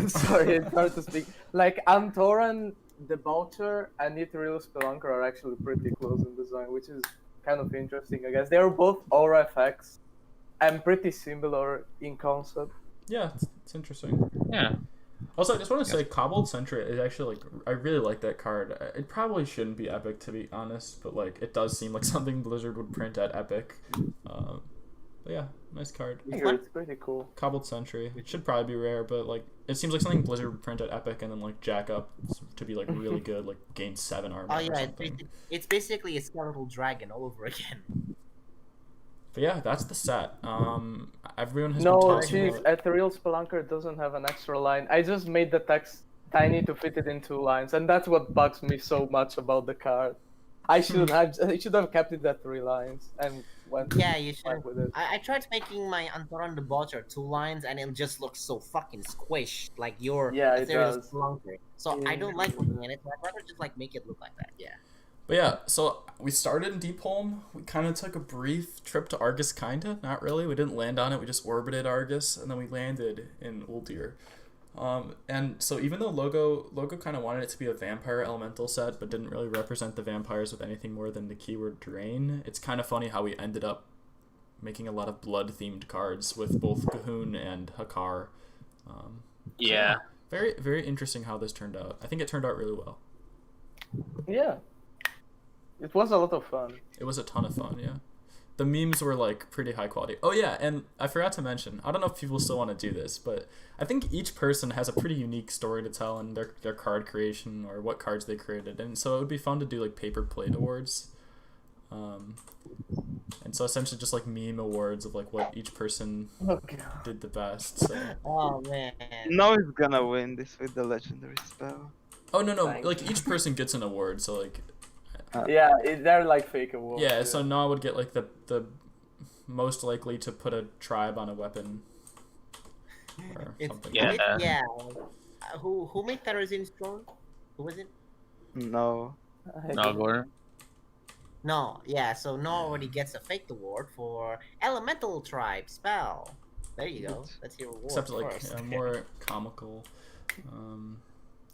sorry, it's hard to speak. Like Antoran, Debaucher, and Ethereal Spelunker are actually pretty close in design, which is kind of interesting. I guess they're both aura effects and pretty similar in concept. yeah, it's interesting. Yeah. Also, I just want to say, Cobbled Sentry is actually like I really like that card. It probably shouldn't be epic to be honest, but like it does seem like something Blizzard would print at epic. But yeah, nice card. It's pretty cool. Cobbled Sentry. It should probably be rare, but like it seems like something Blizzard would print at epic and then like jack up to be like really good, like gain 7 armor. Oh or yeah, something. it's basically a skeletal dragon all over again. But yeah, that's the set. Everyone has No, been talking geez, about. Ethereal Spelunker doesn't have an extra line. I just made the text tiny to fit it in 2 lines, and that's what bugs me so much about the card. I should have kept it at 3 lines and went Yeah, you should. with it. I tried making my Antoran Debaucher 2 lines, and it just looks so fucking squished, like your Yeah, it Ethereal does. Spelunker. So I don't like looking at it. So I'd rather just like make it look like that. Yeah. But yeah, so we started in Deep Home. We kind of took a brief trip to Argus, kinda. Not really. We didn't land on it. We just orbited Argus, and then we landed in Uldir. And so even though logo kind of wanted it to be a vampire elemental set, but didn't really represent the vampires with anything more than the keyword drain, it's kind of funny how we ended up making a lot of blood themed cards with both Cahoon and Hakar. Yeah. Very, very interesting how this turned out. I think it turned out really well. Yeah. It was a lot of fun. It was a ton of fun, yeah. The memes were like pretty high quality. Oh yeah, and I forgot to mention, I don't know if people still want to do this, but I think each person has a pretty unique story to tell in their card creation or what cards they created. And so it would be fun to do like paper plate awards. And so essentially just like meme awards of like what each person did the best. So. Oh man. No, he's gonna win this with the legendary spell. Oh no, Thank like each person gets an award, so like Yeah, they're like fake awards. yeah, so Noah would get like the most likely to put a tribe on a weapon or something. Yeah. Who made Terrazin Strong? Who was it? No. Nagor. No, yeah, so No already gets a fake award for Elemental Tribe spell. There you go. That's your award. Except like first. more comical.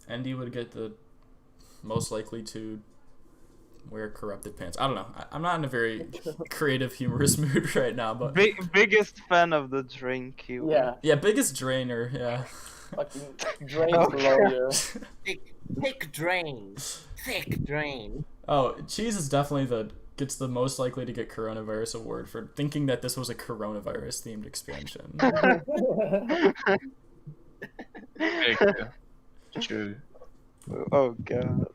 Andy would get the most likely to wear corrupted pants. I don't know. I'm not in a very creative, humorous mood right now, but Biggest fan of the drain keyword. Yeah. biggest drainer. Yeah. Fucking drain lawyer. Thick drain. Thick drain. Oh, Cheese is definitely gets the most likely to get coronavirus award for thinking that this was a coronavirus themed expansion. Very true. True. Oh god.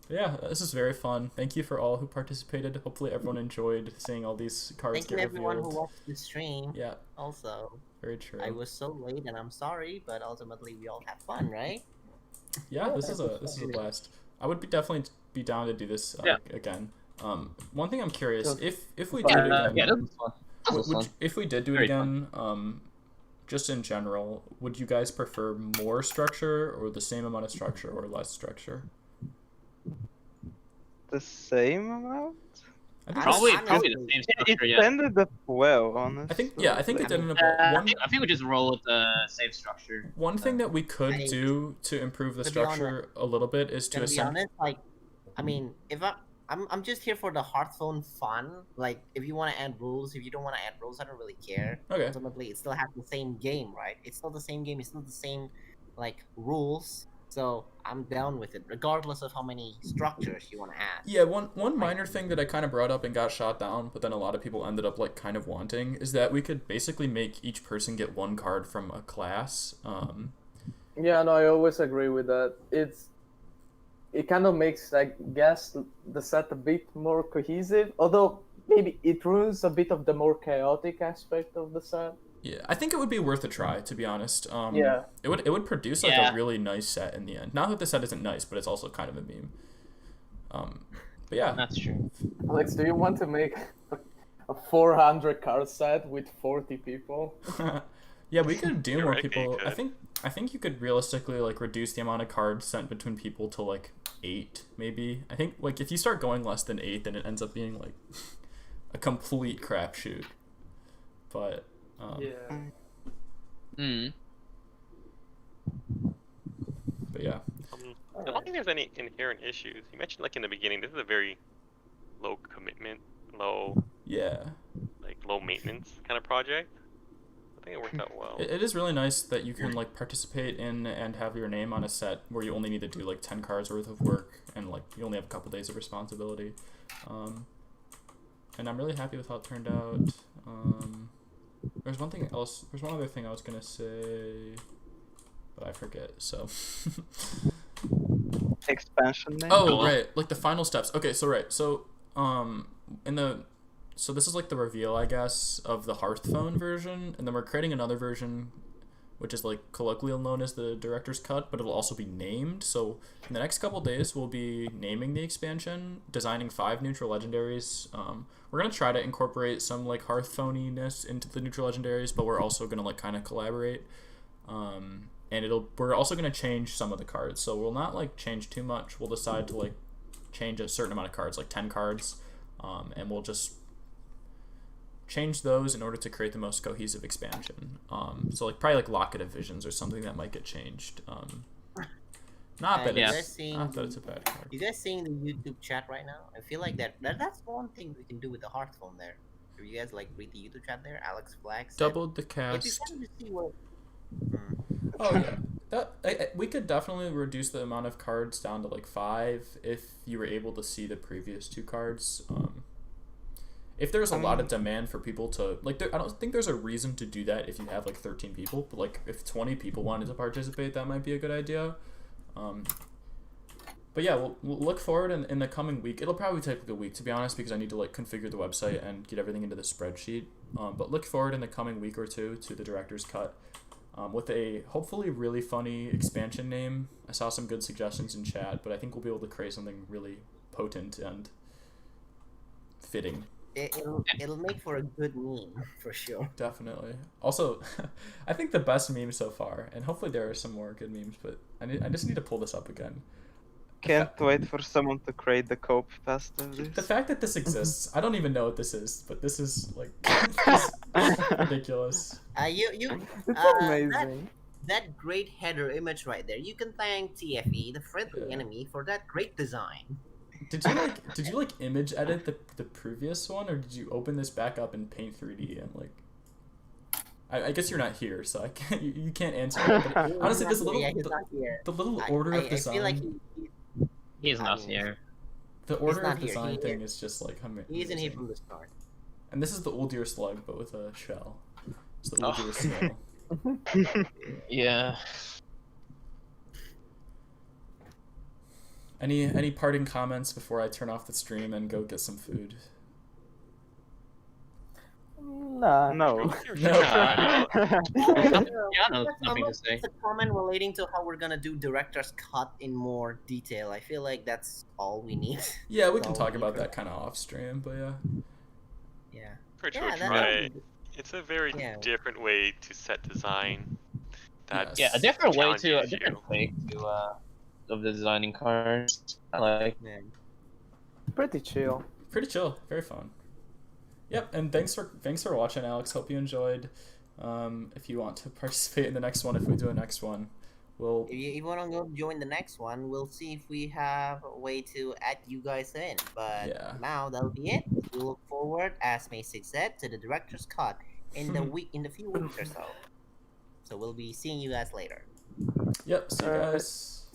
Yeah, this is very fun. Thank you for all who participated. Hopefully everyone enjoyed seeing all these cards Thank you get everyone revealed. who watched the stream. Yeah, Also, very true. I was so late and I'm sorry, but ultimately we all had fun, right? Yeah, this is a blast. I would definitely be down to do this again. One thing I'm curious, if we did it again, Yeah, that was fun. That was fun. if we did do it Very again, just in general, would you guys prefer more structure or the same amount of structure or less structure? The same amount? I think Probably Honestly, the same It structure, yeah. ended up well, honestly. I think it ended up I think we just roll with the same structure. one thing that we could I- do to improve the to be honest- structure a little bit is to To be assemble. honest, like, I mean, if I'm just here for the Hearthphone fun. Like, if you want to add rules, if you don't want to add rules, I don't really care. Okay. Ultimately, it still has the same game, right? It's still the same game. It's still the same, like, rules. So I'm down with it, regardless of how many structures you want to add. Yeah, one minor thing that I kind of brought up and got shot down, but then a lot of people ended up like kind of wanting, is that we could basically make each person get one card from a class. Yeah, no, I always agree with that. It kind of makes, I guess, the set a bit more cohesive, although maybe it ruins a bit of the more chaotic aspect of the set. Yeah, I think it would be worth a try, to be honest. Yeah. It would produce like Yeah. a really nice set in the end. Not that the set isn't nice, but it's also kind of a meme. But yeah. That's true. Alex, do you want to make a 400 card set with 40 people? Yeah, we could do more Theoretically, people. you could. I think you could realistically like reduce the amount of cards sent between people to like 8, maybe. I think like if you start going less than 8, then it ends up being like a complete crapshoot. But Yeah. Mm. I don't think there's any inherent issues. You mentioned like in the beginning, this is a very low commitment, low maintenance kind of project. I think it worked out well. It is really nice that you can like participate in and have your name on a set where you only need to do like 10 cards worth of work and like you only have a couple days of responsibility. And I'm really happy with how it turned out. There's one other thing I was gonna say, but I forget. So. Expansion name? Oh right, like the final steps. Okay, so so this is like the reveal, I guess, of the Hearthphone version, and then we're creating another version, which is like colloquially known as the director's cut, but it'll also be named. So in the next couple days, we'll be naming the expansion, designing 5 neutral legendaries. We're gonna try to incorporate some like Hearthphone-iness into the neutral legendaries, but we're also gonna like kind of collaborate. And we're also gonna change some of the cards, so we'll not like change too much. We'll decide to like change a certain amount of cards, like 10 cards, and we'll just change those in order to create the most cohesive expansion. So like probably like Locket of Visions or something that might get changed. Not that you it's guys seeing not that it's a bad card. You guys seeing the YouTube chat right now? I feel like that's one thing we can do with the Hearthphone there. Do you guys like read the YouTube chat there? Alex Flag said, Doubled the if you cast. wanted to see what. Oh yeah, we could definitely reduce the amount of cards down to like 5 if you were able to see the previous 2 cards. If there's a lot of demand for people to like, I don't think there's a reason to do that if you have like 13 people. But like if 20 people wanted to participate, that might be a good idea. But yeah, we'll look forward in the coming week. It'll probably take like a week, to be honest, because I need to like configure the website and get everything into the spreadsheet. But look forward in the coming week or two to the director's cut with a hopefully really funny expansion name. I saw some good suggestions in chat, but I think we'll be able to create something really potent and fitting. It'll make for a good meme for sure. Definitely. Also, I think the best meme so far, and hopefully there are some more good memes, but I just need to pull this up again. Can't wait for someone to create the cope past of this. The fact that this exists, I don't even know what this is, but this is like ridiculous. It's amazing. That great header image right there. You can thank TFE, the friendly Yeah. enemy, for that great design. Did you like image edit the previous one, or did you open this back up in Paint 3D and like? I guess you're not here, so I can't. You can't answer that. But honestly, this little the little order of design. I feel like He's not here. The order not of here. design thing is just like He isn't here amazing. from the start. And this is the old deer slug, but with a shell. It's the old Oh. deer snail. Yeah. Any parting comments before I turn off the stream and go get some food? Nah. No. Yeah, no, nothing to Unless say. it's a comment relating to how we're gonna do director's cut in more detail. I feel like that's all we need. Yeah, we can That's all talk we about need that kind of off stream, but yeah. Yeah. Pretty Yeah, much that- right. It's a very Yeah. different way to set design. That Yes. Yeah, a different way challenges you. of the designing cards. I like. Yeah. Pretty chill. Pretty chill, very fun. Yep, and thanks for watching, Alex. Hope you enjoyed. If you want to participate in the next one, if we do a next one, we'll. If you want to go join the next one, we'll see if we have a way to add you guys in. But Yeah. now that'll be it. We look forward, as Macy said, to the director's cut in the few weeks or so. So we'll be seeing you guys later. Yep. See you guys.